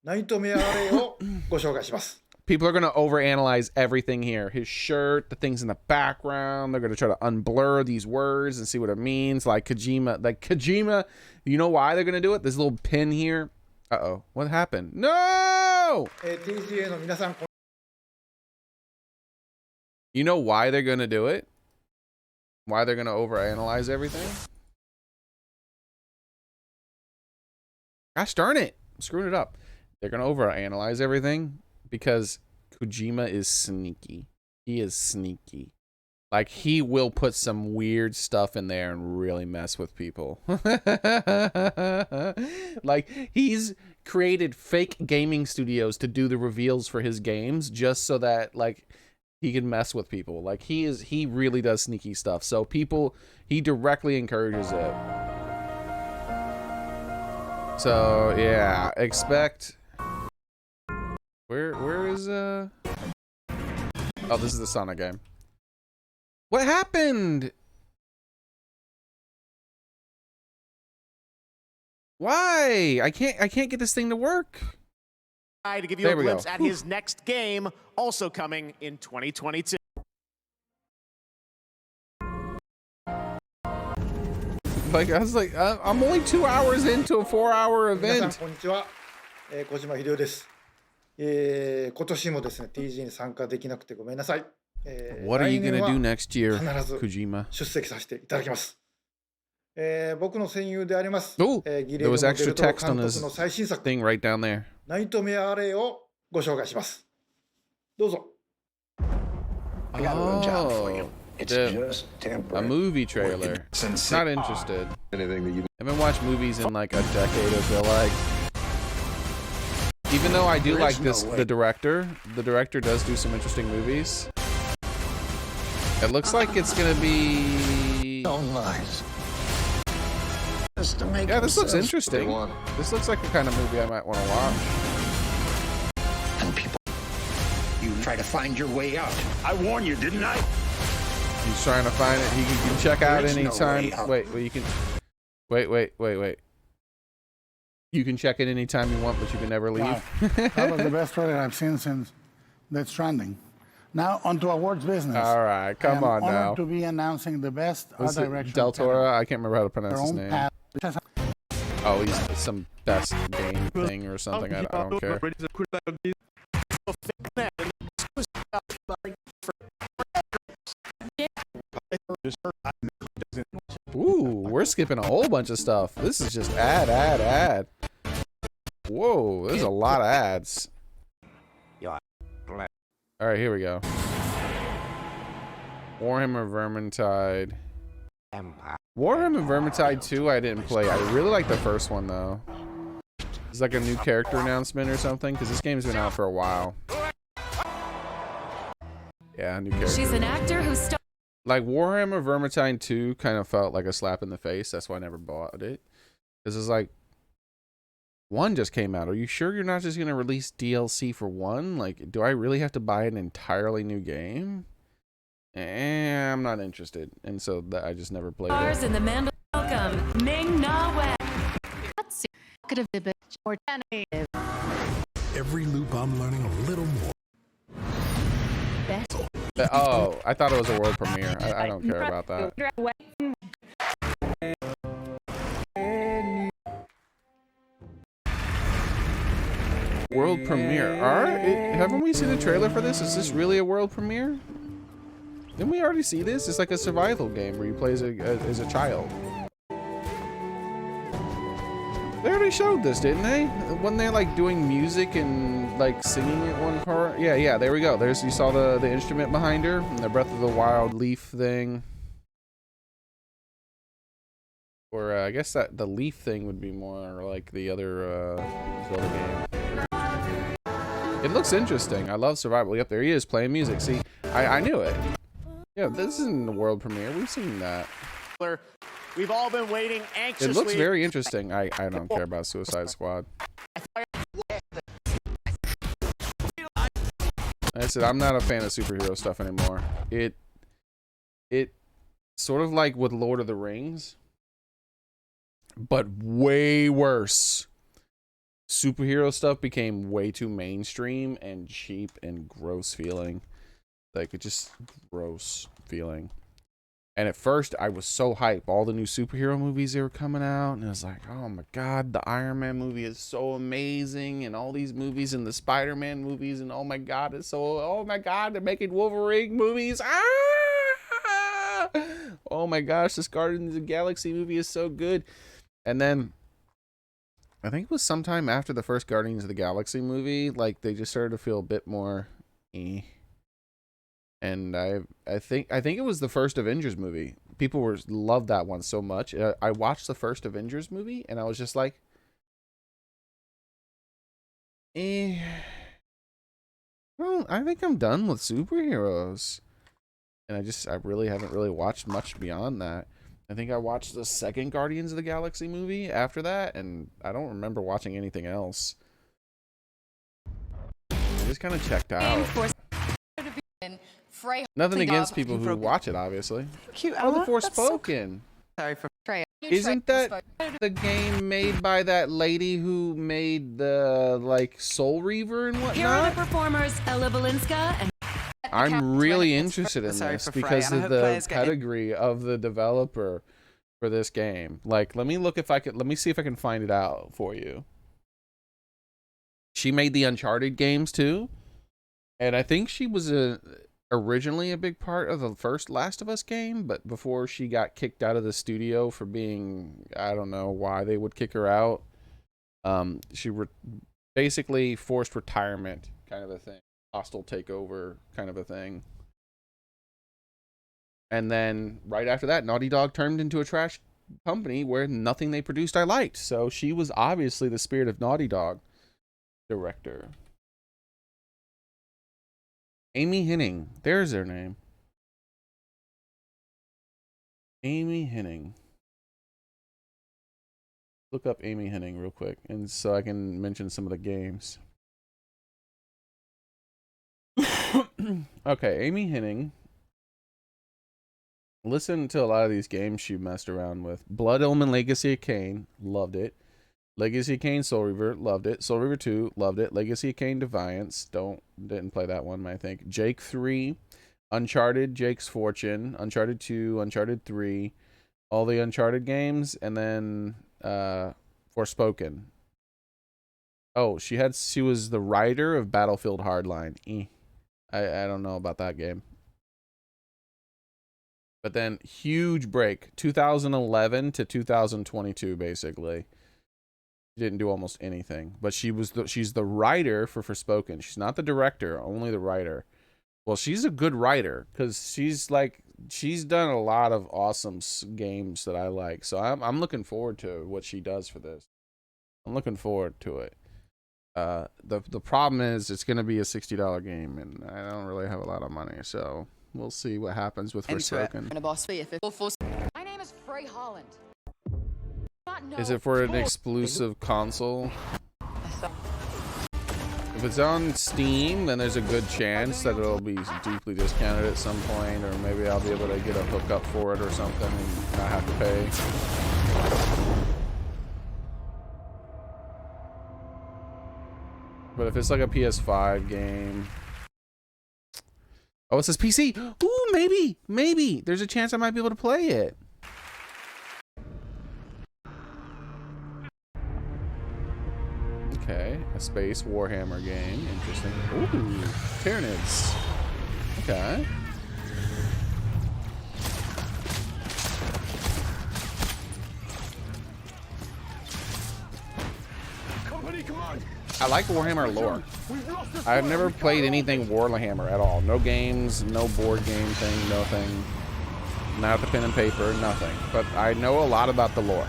ナイトメアレイをご紹介します。 People are gonna overanalyze everything here. His shirt, the things in the background. They're gonna try to unblur these words and see what it means. Like Kojima, you know why they're gonna do it? This little pin here. Uh-oh, what happened? No! TGA の皆さん、 You know why they're gonna do it? Why they're gonna overanalyze everything? Gosh darn it! I'm screwing it up. They're gonna overanalyze everything because Kojima is sneaky. He is sneaky. Like, he will put some weird stuff in there and really mess with people. Like, he's created fake gaming studios to do the reveals for his games just so that, like, he can mess with people. Like, he really does sneaky stuff. So he directly encourages it. So, yeah, expect... Where is, Oh, this is the Sonic game. What happened? Why? I can't get this thing to work. To give you a glimpse at his next game, also coming in 2022. Like, I was like, I'm only 2 hours into a 4-hour event. こんにちは。小島秀夫です。今年もですね、TG に参加できなくてごめんなさい。 What are you gonna do next year, 必ず Kojima? 出席させていただきます。僕の戦友であります。 Oh, ギレ there ルモ was デ extra ルトロ text on 監 his 督の最新作、 thing right down there. ナイトメアレイをご紹介します。どうぞ。 I got a little job for you. Oh, It's just a temporary. movie trailer. Not interested. I haven't watched movies in like a decade, I feel like. Even though I do like this, the director does do some interesting movies. It looks like it's gonna be... Don't lies. Yeah, this looks interesting. This looks like the kind of movie I might want to watch. And people, you try to find your way out. I warned you, didn't I? He's trying to find it. He can check out There is no anytime. way out. Wait, you can... Wait. You can check it anytime you want, but you can never leave. Wow. That was the best trailer I've seen since Death Stranding. Now, on to awards business. All right, come on I am now. honored to be announcing the best art Was it direction. Del Toro? I can't remember how to pronounce Their his own name. path. Oh, he's some best game thing or something. I don't care. Ooh, we're skipping a whole bunch of stuff. This is just ad. Whoa, there's a lot of ads. All right, here we go. Warhammer Vermintide. Warhammer Vermintide 2 I didn't play. I really like the first one though. It's like a new character announcement or something because this game's been out for a while. Yeah, new character. She's an actor who like Warhammer Vermintide 2 kind of felt like a slap in the face. That's why I never bought it. This is like 1 just came out. Are you sure you're not just going to release DLC for 1? Like, do I really have to buy an entirely new game? I'm not interested. And so I just never played it. in the Mandal. Welcome, Ming Na Wen. Every loop I'm learning a little more. Oh, I thought it was a world premiere. I don't care about that. World premiere. Haven't we seen the trailer for this? Is this really a world premiere? Didn't we already see this? It's like a survival game where you play as a child. They already showed this, didn't they? When they're like doing music and like singing at one part. Yeah, there we go. There's, you saw the instrument behind her and the Breath of the Wild leaf thing. Or I guess that the leaf thing would be more like the other Zelda game. It looks interesting. I love survival. Yep, there he is playing music. See, I knew it. Yeah, this isn't the world premiere. We've seen that. We've all been waiting anxiously. It looks very interesting. I don't care about Suicide Squad. I said I'm not a fan of superhero stuff anymore. It sort of like with Lord of the Rings, but way worse. Superhero stuff became way too mainstream and cheap and gross feeling. Like, it just gross feeling. And at first, I was so hyped. All the new superhero movies that were coming out. And I was like, oh my God, the Iron Man movie is so amazing. And all these movies and the Spider-Man movies. And oh my God, it's so, oh my God, they're making Wolverine movies. Ah! Oh my gosh, this Guardians of the Galaxy movie is so good. And then, I think it was sometime after the first Guardians of the Galaxy movie, like, they just started to feel a bit more And I think it was the first Avengers movie. People loved that one so much. I watched the first Avengers movie and I was just like, well, I think I'm done with superheroes. And I really haven't really watched much beyond that. I think I watched the second Guardians of the Galaxy movie after that, and I don't remember watching anything else. I just kind of checked out. Nothing against people who watch it, obviously. Cute. Oh, the Forspoken. Sorry for Freya. Isn't that the game made by that lady who made the like Soul Reaver and whatnot? Here are the performers, Ella Balinska and I'm really interested in this because of the pedigree of the developer for this game. Like, let me see if I can find it out for you. She made the Uncharted games too, and I think she was originally a big part of the first Last of Us game, but before she got kicked out of the studio for being, I don't know why they would kick her out. She basically forced retirement kind of a thing. Hostile takeover kind of a thing. And then right after that, Naughty Dog turned into a trash company where nothing they produced I liked. So she was obviously the spirit of Naughty Dog director. Amy Hennig. There's her name. Amy Hennig. Look up Amy Hennig real quick, and so I can mention some of the games. Okay, Amy Hennig. Listen to a lot of these games she messed around with. Blood Omen Legacy of Kain, loved it. Legacy of Kain Soul Reaver, loved it. Soul Reaver 2, loved it. Legacy of Kain Defiance, didn't play that one, I think. Jake 3, Uncharted, Jake's Fortune, Uncharted 2, Uncharted 3, all the Uncharted games, and then Forspoken. Oh, she was the writer of Battlefield Hardline. I don't know about that game. But then huge break, 2011 to 2022 basically. She didn't do almost anything, but she's the writer for Forspoken. She's not the director, only the writer. Well, she's a good writer cuz she's done a lot of awesome games that I like. So I'm looking forward to what she does for this. I'm looking forward to it. The problem is it's going to be a $60 game, and I don't really have a lot of money, so we'll see what happens with Forspoken. My name is Frey Holland. Is it for an exclusive console? If it's on Steam, then there's a good chance that it'll be deeply discounted at some point, or maybe I'll be able to get a hookup for it or something and not have to pay. But if it's like a PS5 game... Oh, it says PC! Ooh, maybe! There's a chance I might be able to play it. Okay, a space Warhammer game. Interesting. Ooh, Tyranids. Okay. I like Warhammer lore. I've never played anything Warhammer at all. No games, no board game thing, nothing. Not the pen and paper, nothing. But I know a lot about the lore.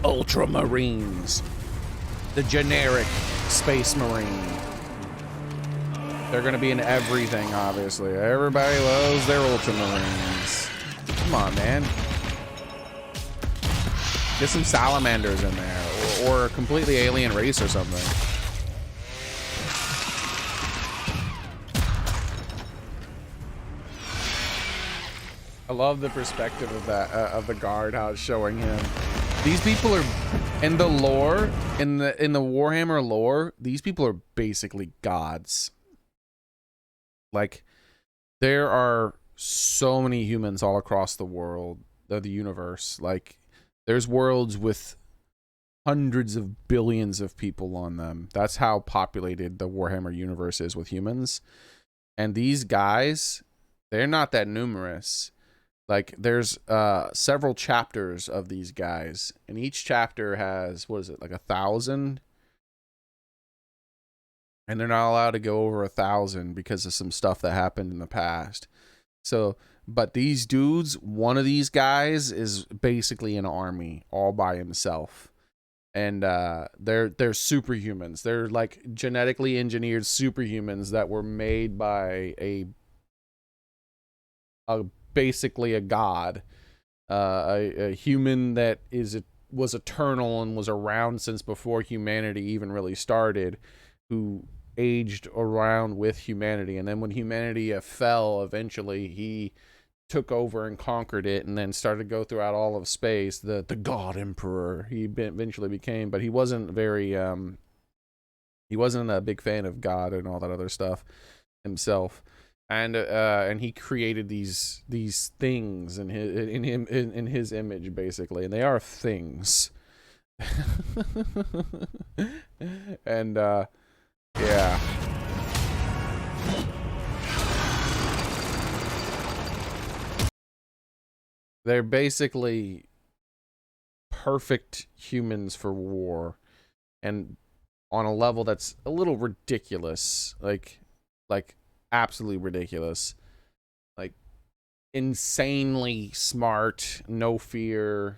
Ultramarines. The generic Space Marine. They're gonna be in everything, obviously. Everybody loves their Ultramarines. Come on, man. Get some salamanders in there, or a completely alien race or something. I love the perspective of that of the guard, how it's showing him. These people are in the lore, in the Warhammer lore. These people are basically gods. Like, there are so many humans all across the world, of the universe. Like, there's worlds with hundreds of billions of people on them. That's how populated the Warhammer universe is with humans. And these guys, they're not that numerous. Like, there's several chapters of these guys, and each chapter has, what is it, like 1,000? And they're not allowed to go over 1,000 because of some stuff that happened in the past. So, but these dudes, one of these guys is basically an army all by himself. And they're superhumans. They're like genetically engineered superhumans that were made by a basically a god, a human that was eternal and was around since before humanity even really started, who aged around with humanity. And then when humanity fell, eventually he took over and conquered it, and then started to go throughout all of space. The God Emperor he eventually became, but he wasn't very he wasn't a big fan of God and all that other stuff himself. And he created these things in his image, basically, and they are things. And yeah. They're basically perfect humans for war, and on a level that's a little ridiculous, like absolutely ridiculous, like insanely smart, no fear.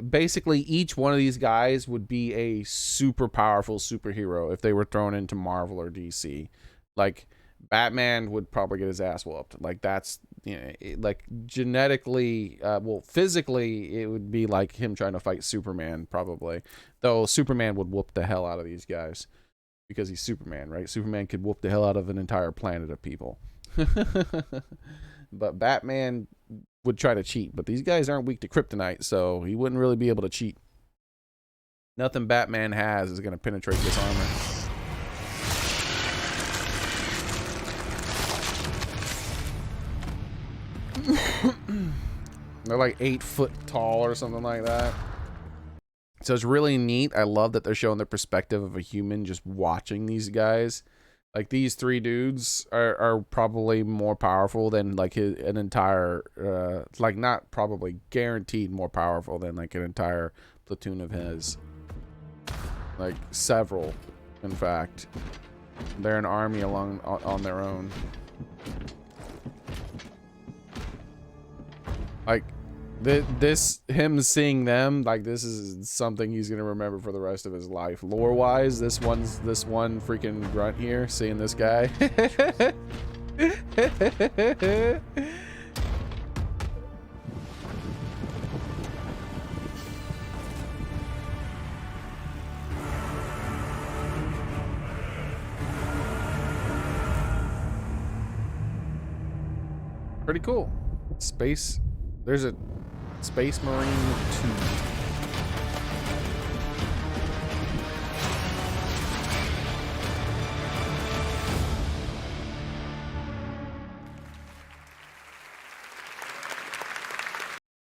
Basically, each one of these guys would be a super powerful superhero if they were thrown into Marvel or DC. Like, Batman would probably get his ass whooped. Like, that's, you know, like genetically, well, physically, it would be like him trying to fight Superman, probably. Though Superman would whoop the hell out of these guys because he's Superman, right? Superman could whoop the hell out of an entire planet of people. But Batman would try to cheat, but these guys aren't weak to kryptonite, so he wouldn't really be able to cheat. Nothing Batman has is going to penetrate this armor. They're like 8 foot tall or something like that. So it's really neat. I love that they're showing the perspective of a human just watching these guys. Like, these 3 dudes are probably more powerful than like an entire, like, not probably, guaranteed more powerful than like an entire platoon of his. Like, several, in fact. They're an army on their own. Like, him seeing them, like, this is something he's gonna remember for the rest of his life. Lore wise, this one freaking grunt here, seeing this guy. Pretty cool. Space. There's a Space Marine 2.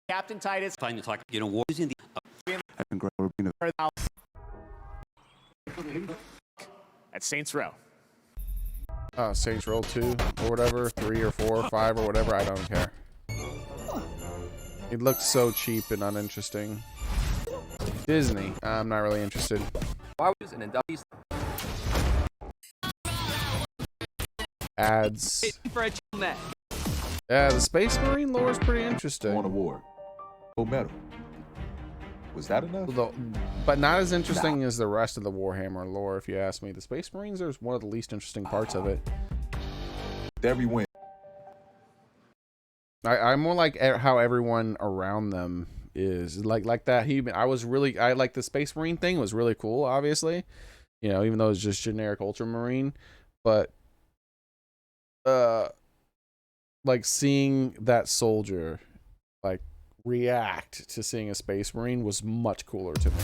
Captain Titus. Find the talk. You know, war is in the. At Saints Row. Saints Row 2 or whatever, 3 or 4 or 5 or whatever. I don't care. It looks so cheap and uninteresting. Disney. I'm not really interested. Ads. Yeah, the Space Marine lore is pretty interesting. Won award. Gold medal. Was that enough? But not as interesting as the rest of the Warhammer lore, if you ask me. The Space Marines are one of the least interesting parts of it. Every win. I'm more like how everyone around them is like that. I like the Space Marine thing was really cool, obviously, you know, even though it's just generic Ultramarine, but like seeing that soldier like react to seeing a Space Marine was much cooler to me.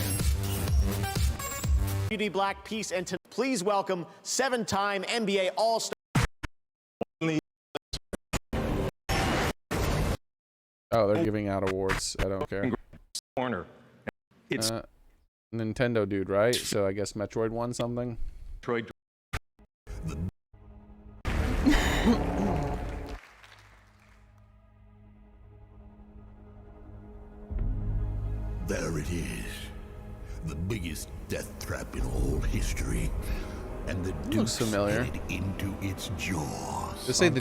Beauty, Black, Peace, and please welcome 7-time NBA All-Star. Oh, they're giving out awards. I don't care. Corner. It's Nintendo dude, right? So I guess Metroid won something. Metroid. There it is. The biggest death trap in all history. And the Duke's headed into its jaws. Just say the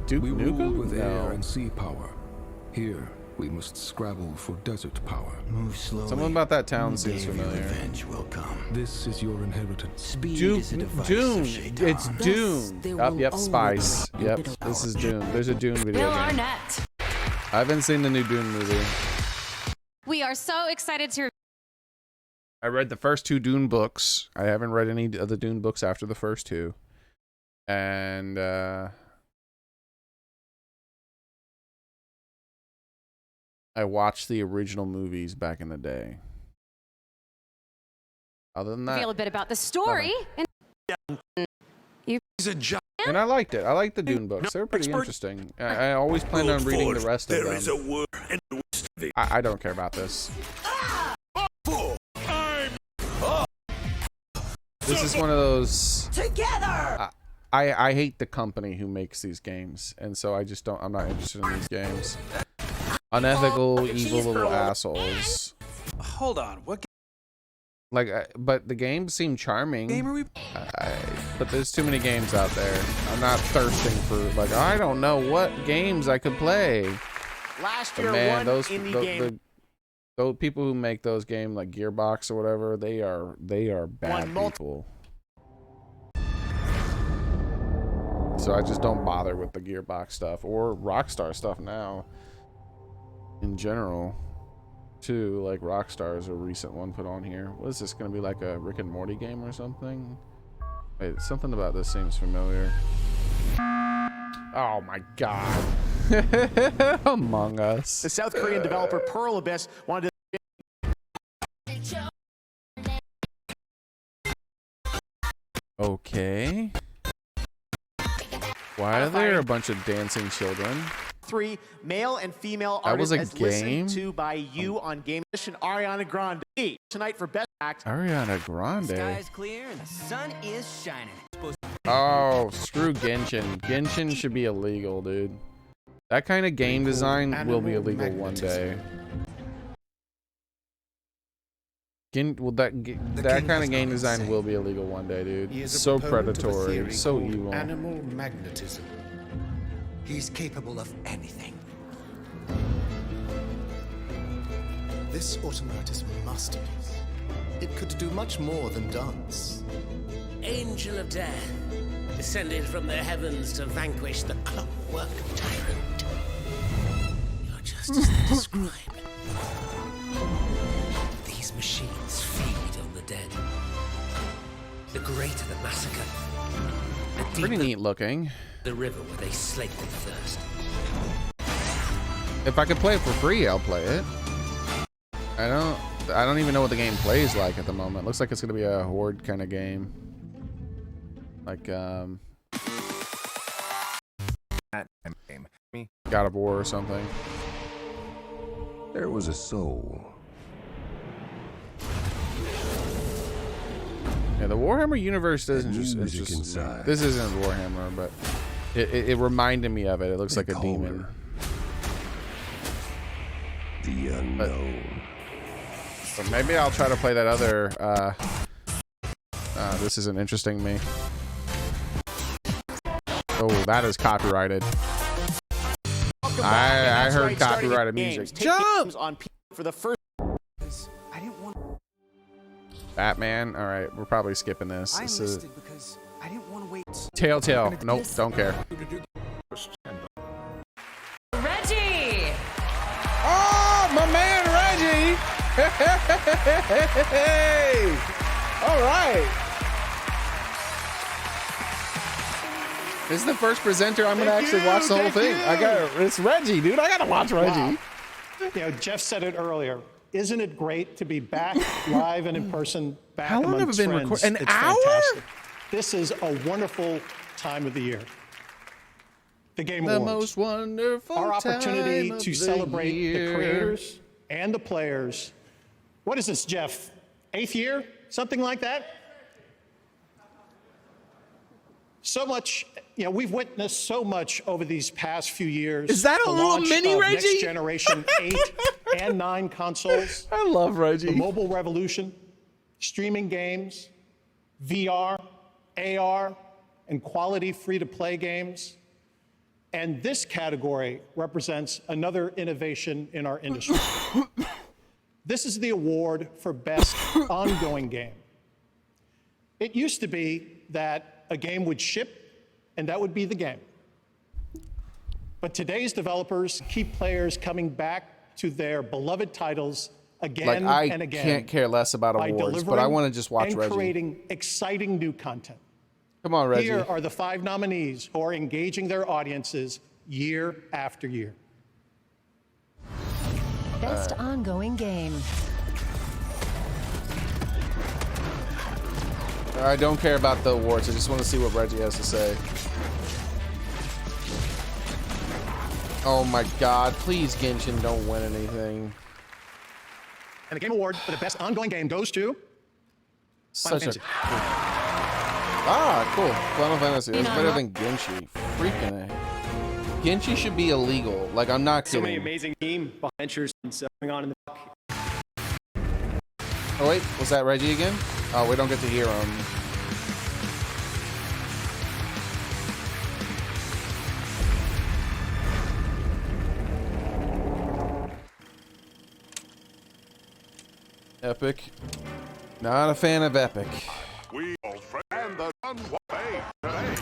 Duke we rule Nukem? with No. air and sea power. Here, we must scrabble for desert power. Move slowly. Something about that town seems familiar. Revenge will come. This is your inheritance. Dune. It's Dune. Yep, Spice. Yep, this is Dune. There's a Dune video Bill game. Arnett. I haven't seen the new Dune movie. We are so excited to. I read the first 2 Dune books. I haven't read any of the Dune books after the first 2. And I watched the original movies back in the day. Other than that, Reveal a bit about the story. And I liked it. I liked the Dune books. They were pretty interesting. I always planned on reading the rest of them. I don't care about this. This is one of those. Together. I hate the company who makes these games, and so I just don't. I'm not interested in these games. Unethical, evil little assholes. Hold on, what? But the games seem charming. But there's too many games out there. I'm not thirsting for I don't know what games I could play. Last But year, man, one those indie game. those people who make those games like Gearbox or whatever, they are bad people. So I just don't bother with the Gearbox stuff or Rockstar stuff now. In general, too, like Rockstar is a recent one put on here. What is this going to be, like a Rick and Morty game or something? Wait, something about this seems familiar. Oh my god. Among Us. The South Korean developer Pearl Abyss wanted to. Okay. Why are there a bunch of dancing children? 3 male and female That was artists a as game? listened to by you on Game Edition. Ariana Grande tonight for Best Act. Ariana Grande. Sky's clear and the sun is shining. Oh, screw Genshin. Genshin should be illegal, dude. That kind of game design will be illegal one day. That kind of game design will be illegal one day, dude. So predatory, so evil. Animal magnetism. He's capable of anything. This automata is a masterpiece. It could do much more than dance. Angel of Death, descended from the heavens to vanquish the clockwork tyrant. You're just as they described. These machines feed on the dead. The greater the massacre, the deeper Pretty neat looking. the river where they slake their thirst. If I could play it for free, I'll play it. I don't even know what the game plays like at the moment. Looks like it's gonna be a horde kind of game. Like God of War or something. There was a soul. Yeah, the Warhammer universe doesn't just inside. this isn't Warhammer, but it reminded me of it. It looks like a demon. the unknown. So maybe I'll try to play that other. This isn't interesting to me. Oh, that is copyrighted. I heard copyrighted music. Jump on for the first. I didn't want. Batman. All right, we're probably skipping this. I This is enlisted because I didn't want to wait. Telltale. Nope, don't care. Reggie! Oh, my man Reggie! Hey! All right. This is the first presenter I'm gonna actually watch the whole thing. It's Reggie, dude. I gotta watch Reggie. Wow. You know, Jeff said it earlier. Isn't it great to be back live and in person? Back How long have amongst I been friends? recording? An It's hour? fantastic. This is a wonderful time of the year. The Game The Awards. most wonderful Our opportunity time of to the celebrate year. the creators and the players. What is this, Jeff? 8th year? Something like that? So much, you know, we've witnessed so much over these past few years. Is that a The little launch mini of Reggie? Next generation 8 and 9 consoles. I love Reggie. The mobile revolution, streaming games, VR, AR, and quality free-to-play games. And this category represents another innovation in our industry. This is the award for Best Ongoing Game. It used to be that a game would ship, and that would be the game. But today's developers keep players coming back to their beloved titles again Like, I and again. can't care less about by awards, but I delivering want to just watch and Reggie. creating exciting new content. Come on, Reggie. Here are the 5 nominees who are engaging their audiences year after year. Best ongoing game. I don't care about the awards. I just want to see what Reggie has to say. Oh my God! Please, Genshin, don't win anything. And the Game Award for the Best Ongoing Game goes to Final Such a Fantasy. cool. Final Fantasy. That's better than Genshin. Freaking A. Genshin should be illegal. Like, I'm not So kidding. many amazing team ventures going on in the. Oh wait, was that Reggie again? Oh, we don't get to hear him. Epic. Not a fan of Epic. We all friend the way today.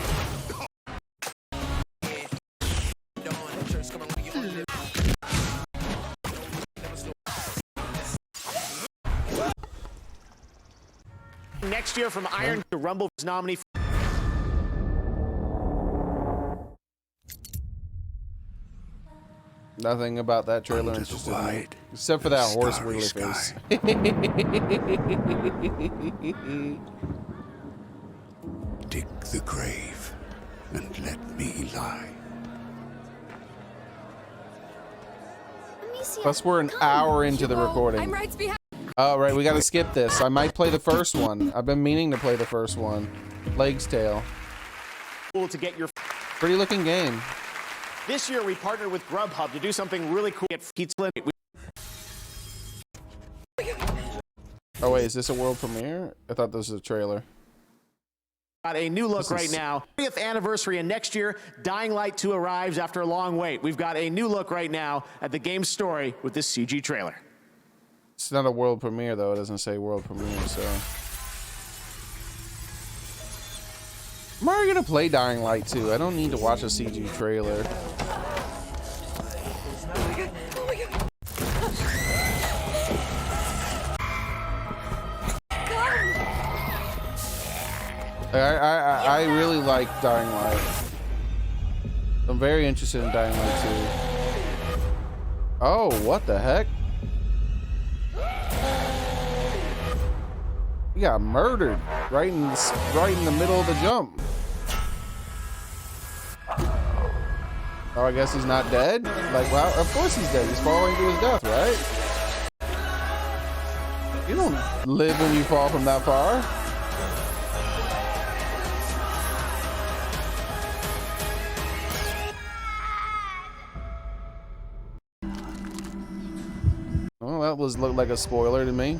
Next year from Iron to Rumble nominee. Nothing about that trailer interested me. Except for that horse wiggly face. Dig the grave and let me lie. Plus, we're an hour into the recording. I'm right behind. Oh, right, we gotta skip this. I might play the first one. I've been meaning to play the first one. Leg's Tale. Cool to get your. Pretty looking game. This year we partnered with Grubhub to do something really cool at Pizza. Oh wait, is this a world premiere? I thought this was a trailer. Got a new look This right is- now. 30th anniversary, and next year, Dying Light 2 arrives after a long wait. We've got a new look right now at the game's story with this CG trailer. It's not a world premiere though. It doesn't say world premiere, so. I'm already gonna play Dying Light 2. I don't need to watch a CG trailer. I really like Dying Light. I'm very interested in Dying Light 2. Oh, what the heck? He got murdered right in the middle of the jump. Oh, I guess he's not dead? Like, well, of course he's dead. He's falling to his death, right? You don't live when you fall from that far. Well, that looked like a spoiler to me.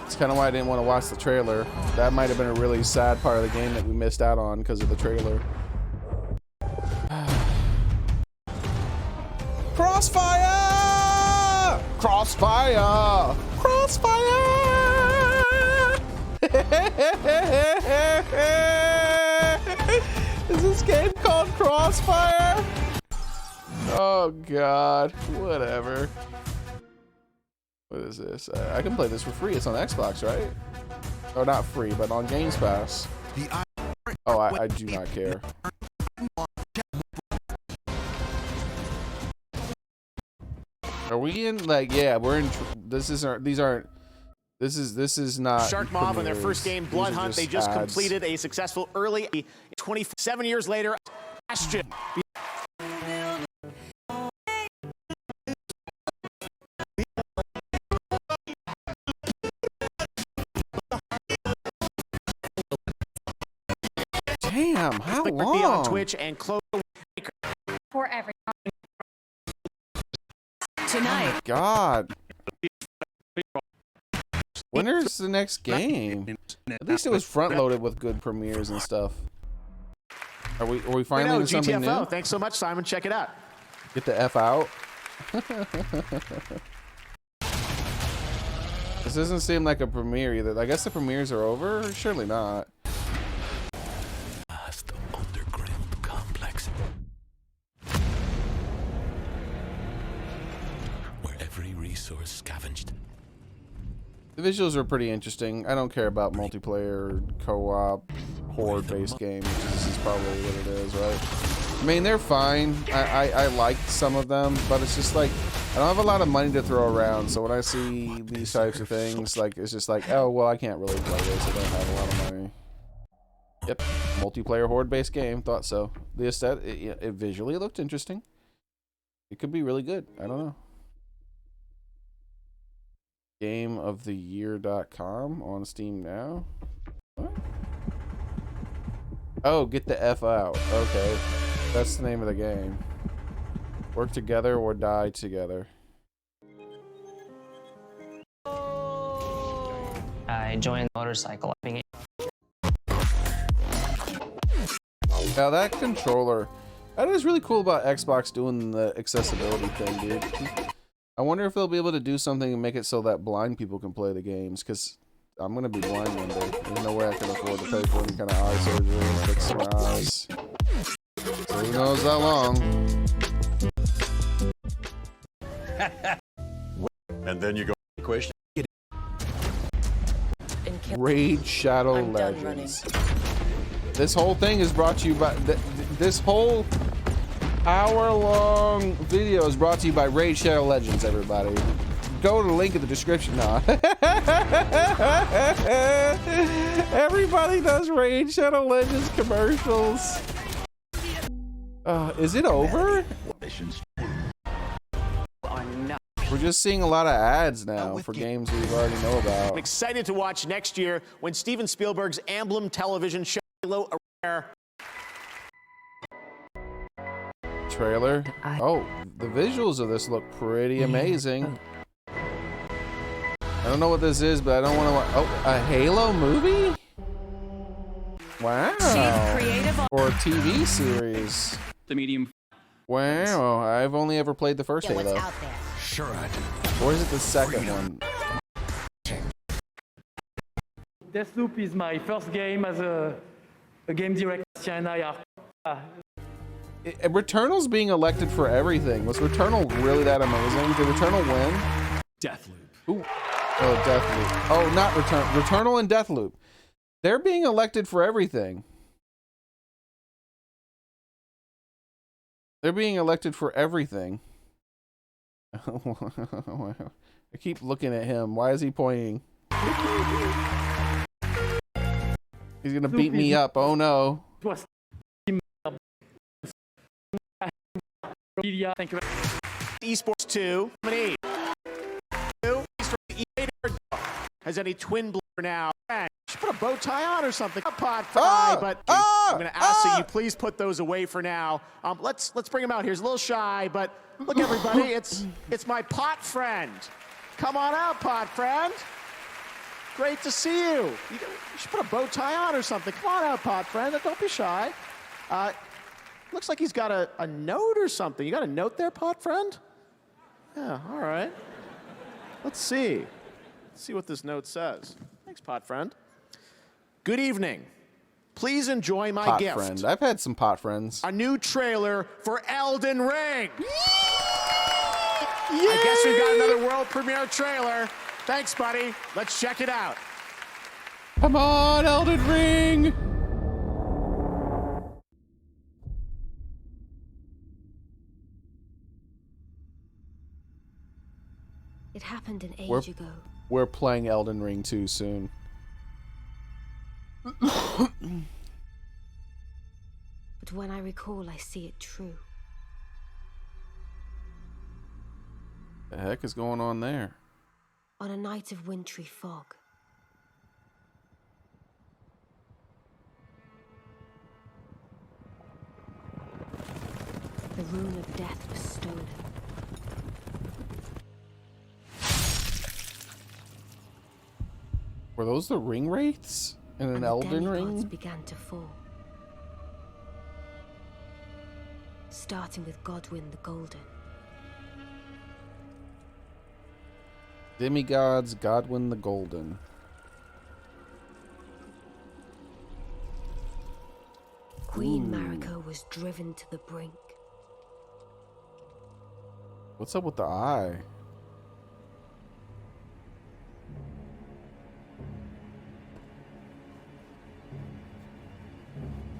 It's kind of why I didn't want to watch the trailer. That might have been a really sad part of the game that we missed out on because of the trailer. Crossfire! Crossfire! Crossfire! Is this game called Crossfire? Oh god, whatever. What is this? I can play this for free. It's on Xbox, right? Or not free, but on Games Pass. Oh, I do not care. Are we in, like, yeah, we're in, this is not Shark Mob on their first game, Blood Hunt. They just ads. completed a successful early 27 years later. Bastion. Damn, how Be long? on Twitch and close For everyone. Tonight. Oh my god. When is the next game? At least it was front loaded with good premieres and stuff. Are we finally into something GTFO. new? Thanks so much, Simon. Check it out. Get the F out. This doesn't seem like a premiere either. I guess the premieres are over? Surely not. Vast underground complex. Where every resource scavenged. The visuals are pretty interesting. I don't care about multiplayer, co-op, horde-based games. This is probably what it is, right? I mean, they're fine. I liked some of them, but it's just like, I don't have a lot of money to throw around, so when I see these types of things, like, it's just like, oh, well, I can't really play this. I don't have a lot of money. Yep, multiplayer horde-based game. Thought so. The aesthetic, it visually looked interesting. It could be really good. I don't know. GameOfTheYear.com on Steam now. What? Oh, get the F out. Okay. That's the name of the game. Work together or die together. I joined motorcycle. Now that controller, that is really cool about Xbox doing the accessibility thing, dude. I wonder if they'll be able to do something and make it so that blind people can play the games, because I'm going to be blind one day. There's no way I can afford to pay for any kind of eye surgery and fix my eyes. So who knows how long. And then you go question. Raid Shadow Legends. This whole thing is brought to you by... This whole hour-long video is brought to you by Raid Shadow Legends, everybody. Go to the link in the description now. Everybody does Raid Shadow Legends commercials. Is it over? We're just seeing a lot of ads now for games we already know about. I'm excited to watch next year when Steven Spielberg's Emblem television show Halo Rare. Trailer. Oh, the visuals of this look pretty amazing. I don't know what this is, but I don't want to watch. Oh, a Halo movie? Wow. Or a TV series. The medium. Wow, I've only ever played the first Halo. Sure I do. Or is it the second one? Deathloop is my first game as a game director. Returnal's being elected for everything. Was Returnal really that amazing? Did Returnal win? Deathloop. Ooh. Oh, Deathloop. Oh, not Returnal and Deathloop. They're being elected for everything. They're being elected for everything. I keep looking at him. Why is he pointing? He's gonna beat me up. Oh no. Esports 2. Nominees. Has any twin for now. You should put a bow tie on or something. A pot fry, but I'm going to ask that you please put those away for now. Let's bring him out here. He's a little shy, but look, everybody, it's my friend. Come on out, friend. Great to see you. You should put a bow tie on or something. Come on out, friend. Don't be shy. Looks like he's got a note or something. You got a note there, friend? Yeah, all right. Let's see. Let's see what this note says. Thanks, friend. Good evening. Please enjoy my gift. Friend. I've had some pot friends. A new trailer for Elden Ring. I guess we've got another world premiere trailer. Thanks, buddy. Let's check it out. Come on, Elden Ring. It happened an age ago. We're playing Elden Ring 2 soon. But when I recall, I see it true. The heck is going on there? On a night of wintry fog, the rune of death was stolen. Were those the ring wraiths in an Elden Ring? Began to fall, starting with Godwyn the Golden. Demigods, Godwyn the Golden. Queen Marika was driven to the brink. What's up with the eye?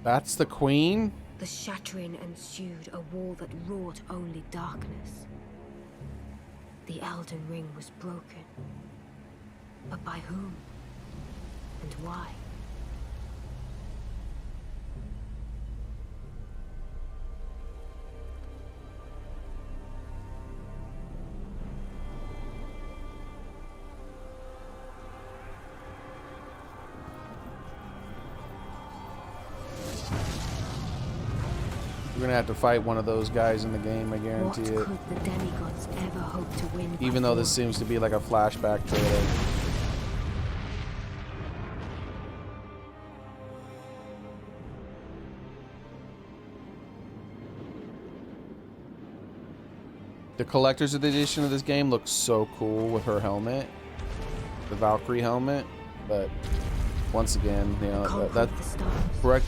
That's the queen? The shattering ensued, a war that wrought only darkness. The Elden Ring was broken. But by whom? And why? We're gonna have to fight one of those guys in the game, I guarantee it. What could the demigods ever hope to win? Even though this seems to be like a flashback trailer. The collector's edition of this game looks so cool with her helmet, the Valkyrie helmet, but once again, you know, that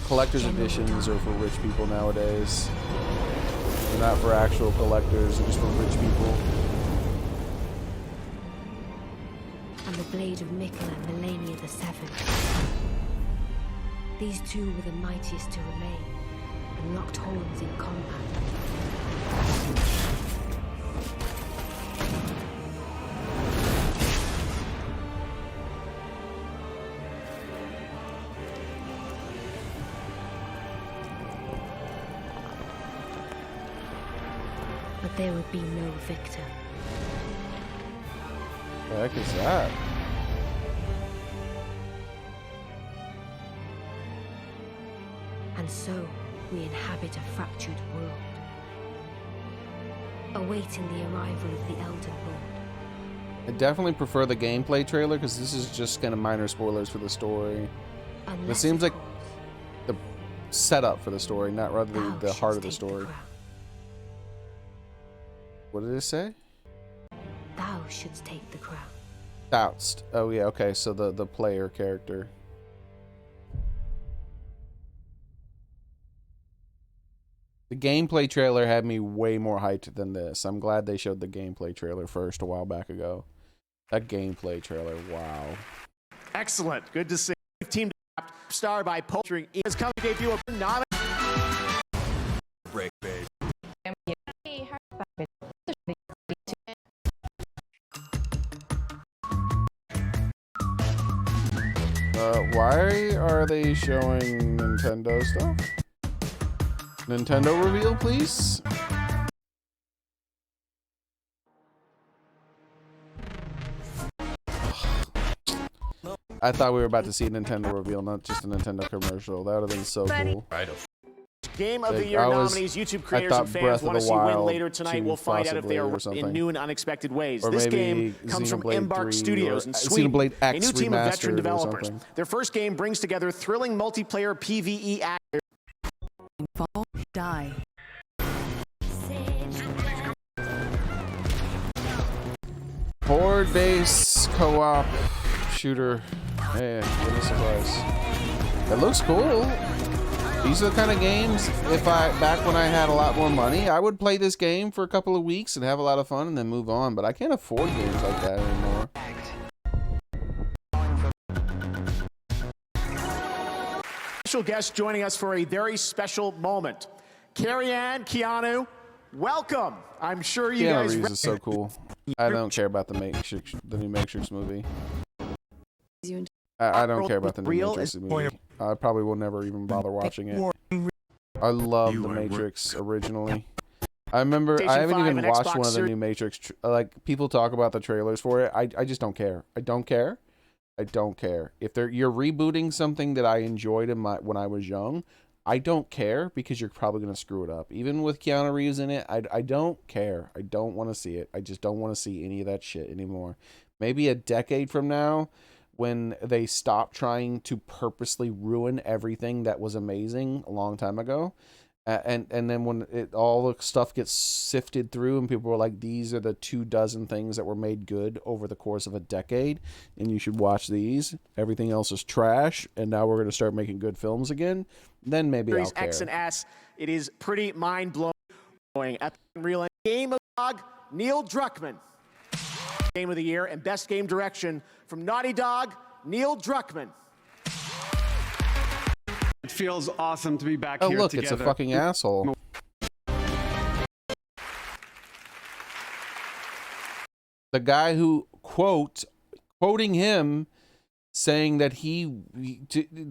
collector's editions are for rich people nowadays. They're not for actual collectors, they're just for rich people. And the blade of Mikkel and Melania the Seventh. These two were the mightiest to remain, and locked horns in combat. But there would be no victor. What the heck is that? And so, we inhabit a fractured world, awaiting the arrival of the Elden Lord. I definitely prefer the gameplay trailer because this is just kind of minor spoilers for the story. It seems like the setup for the story, not rather the heart of the story. What did it say? Thou shouldst take the crown. Thou'st. Oh yeah, okay, so the player character. The gameplay trailer had me way more hyped than this. I'm glad they showed the gameplay trailer first a while back ago. That gameplay trailer, wow. Excellent. Good to see. Team star by Poultry is coming to debut a nominee. Break, babe. Why are they showing Nintendo stuff? Nintendo reveal, please? I thought we were about to see a Nintendo reveal, not just a Nintendo commercial. That would have been so cool. Game of the Year nominees, YouTube creators and fans want to see win later tonight. We'll find out if they are in new and unexpected ways. This game comes from Embark Studios in Sweden, a new team of veteran developers. Their first game brings together thrilling multiplayer PvE action. Fall, die. Horde base co-op shooter. Man, what a surprise. It looks cool. These are the kind of games, back when I had a lot more money, I would play this game for a couple of weeks and have a lot of fun and then move on, but I can't afford games like that anymore. Special guest joining us for a very special moment. Carrie-Anne, Keanu, welcome. I'm sure you guys... Keanu Reeves is so cool. I don't care about the new Matrix movie. I don't care about the new Matrix movie. I probably will never even bother watching it. I love the Matrix originally. I remember I haven't even watched one of the new Matrix. Like people talk about the trailers for it. I just don't care. I don't care. I don't care. If you're rebooting something that I enjoyed when I was young, I don't care because you're probably gonna screw it up. Even with Keanu Reeves in it, I don't care. I don't want to see it. I just don't want to see any of that shit anymore. Maybe a decade from now, when they stop trying to purposely ruin everything that was amazing a long time ago, and then when all the stuff gets sifted through and people are like, these are the 24 things that were made good over the course of a decade and you should watch these, everything else is trash and now we're going to start making good films again, then maybe I'll care. X and S, it is pretty mind-blowing. At the Real Game of Dog, Neil Druckmann. Game of the Year and Best Game Direction from Naughty Dog, Neil Druckmann. It feels awesome to be back oh, here look, together. It's a fucking asshole. The guy who quoting him saying that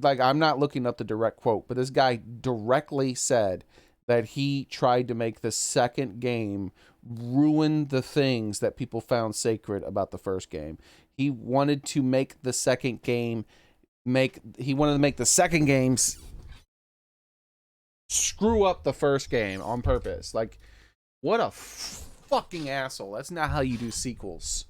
like, I'm not looking up the direct quote, but this guy directly said that he tried to make the second game ruin the things that people found sacred about the first game. He wanted to make the second game screw up the first game on purpose. Like, what a fucking asshole. That's not how you do sequels.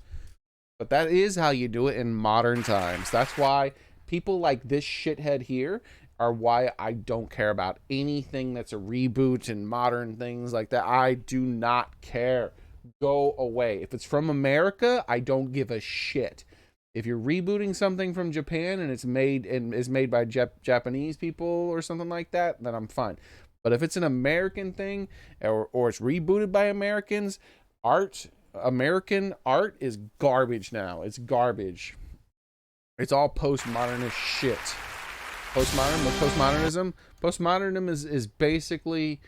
But that is how you do it in modern times. That's why people like this shithead here are why I don't care about anything that's a reboot and modern things like that. I do not care. Go away. If it's from America, I don't give a shit. If you're rebooting something from Japan and it's made by Japanese people or something like that, then I'm fine. But if it's an American thing or it's rebooted by Americans, American art is garbage now. It's garbage. It's all postmodernist shit. Postmodernism is basically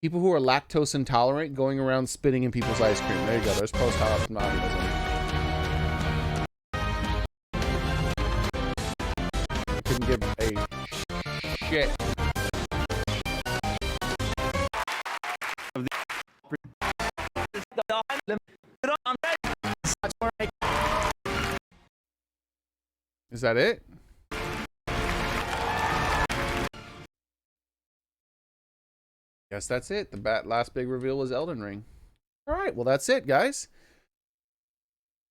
people who are lactose intolerant going around spitting in people's ice cream. There you go. There's postmodernism. I couldn't give a shit. Is that it? Guess that's it. The last big reveal was Elden Ring. All right, well, that's it, guys.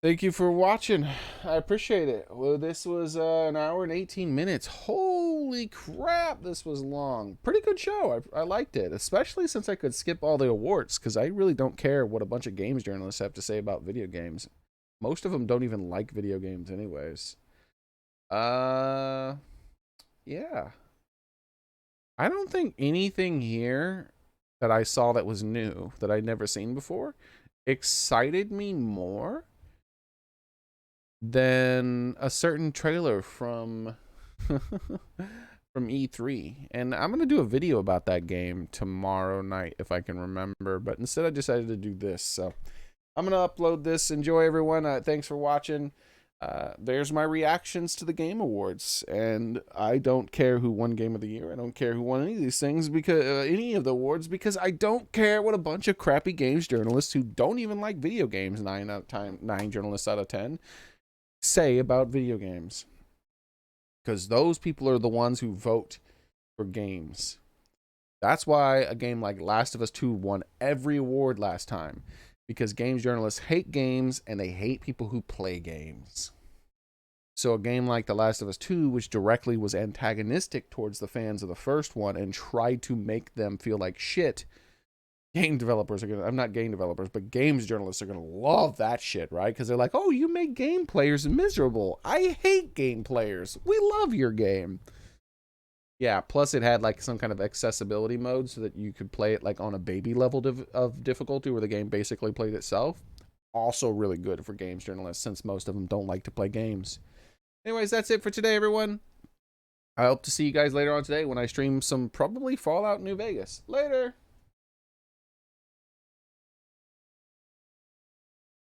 Thank you for watching. I appreciate it. Well, this was an hour and 18 minutes. Holy crap, this was long. Pretty good show. I liked it, especially since I could skip all the awards, because I really don't care what a bunch of games journalists have to say about video games. Most of them don't even like video games anyways. Yeah. I don't think anything here that I saw that was new, that I'd never seen before, excited me more than a certain trailer from E3. And I'm going to do a video about that game tomorrow night if I can remember, but instead I decided to do this. So I'm going to upload this. Enjoy, everyone. Thanks for watching. There's my reactions to the Game Awards, and I don't care who won Game of the Year. I don't care who won any of these things, because any of the awards, because I don't care what a bunch of crappy games journalists who don't even like video games, 9 journalists out of 10, say about video games. Because those people are the ones who vote for games. That's why a game like Last of Us 2 won every award last time. Because games journalists hate games and they hate people who play games. So a game like The Last of Us 2, which directly was antagonistic towards the fans of the first one and tried to make them feel like shit, game developers are I'm not game developers, but games journalists are gonna love that shit, right? Because they're like, oh, you make game players miserable. I hate game players. We love your game. Yeah, plus it had like some kind of accessibility mode so that you could play it like on a baby level of difficulty where the game basically played itself. Also really good for games journalists since most of them don't like to play games. Anyways, that's it for today, everyone. I hope to see you guys later on today when I stream some probably Fallout New Vegas. Later!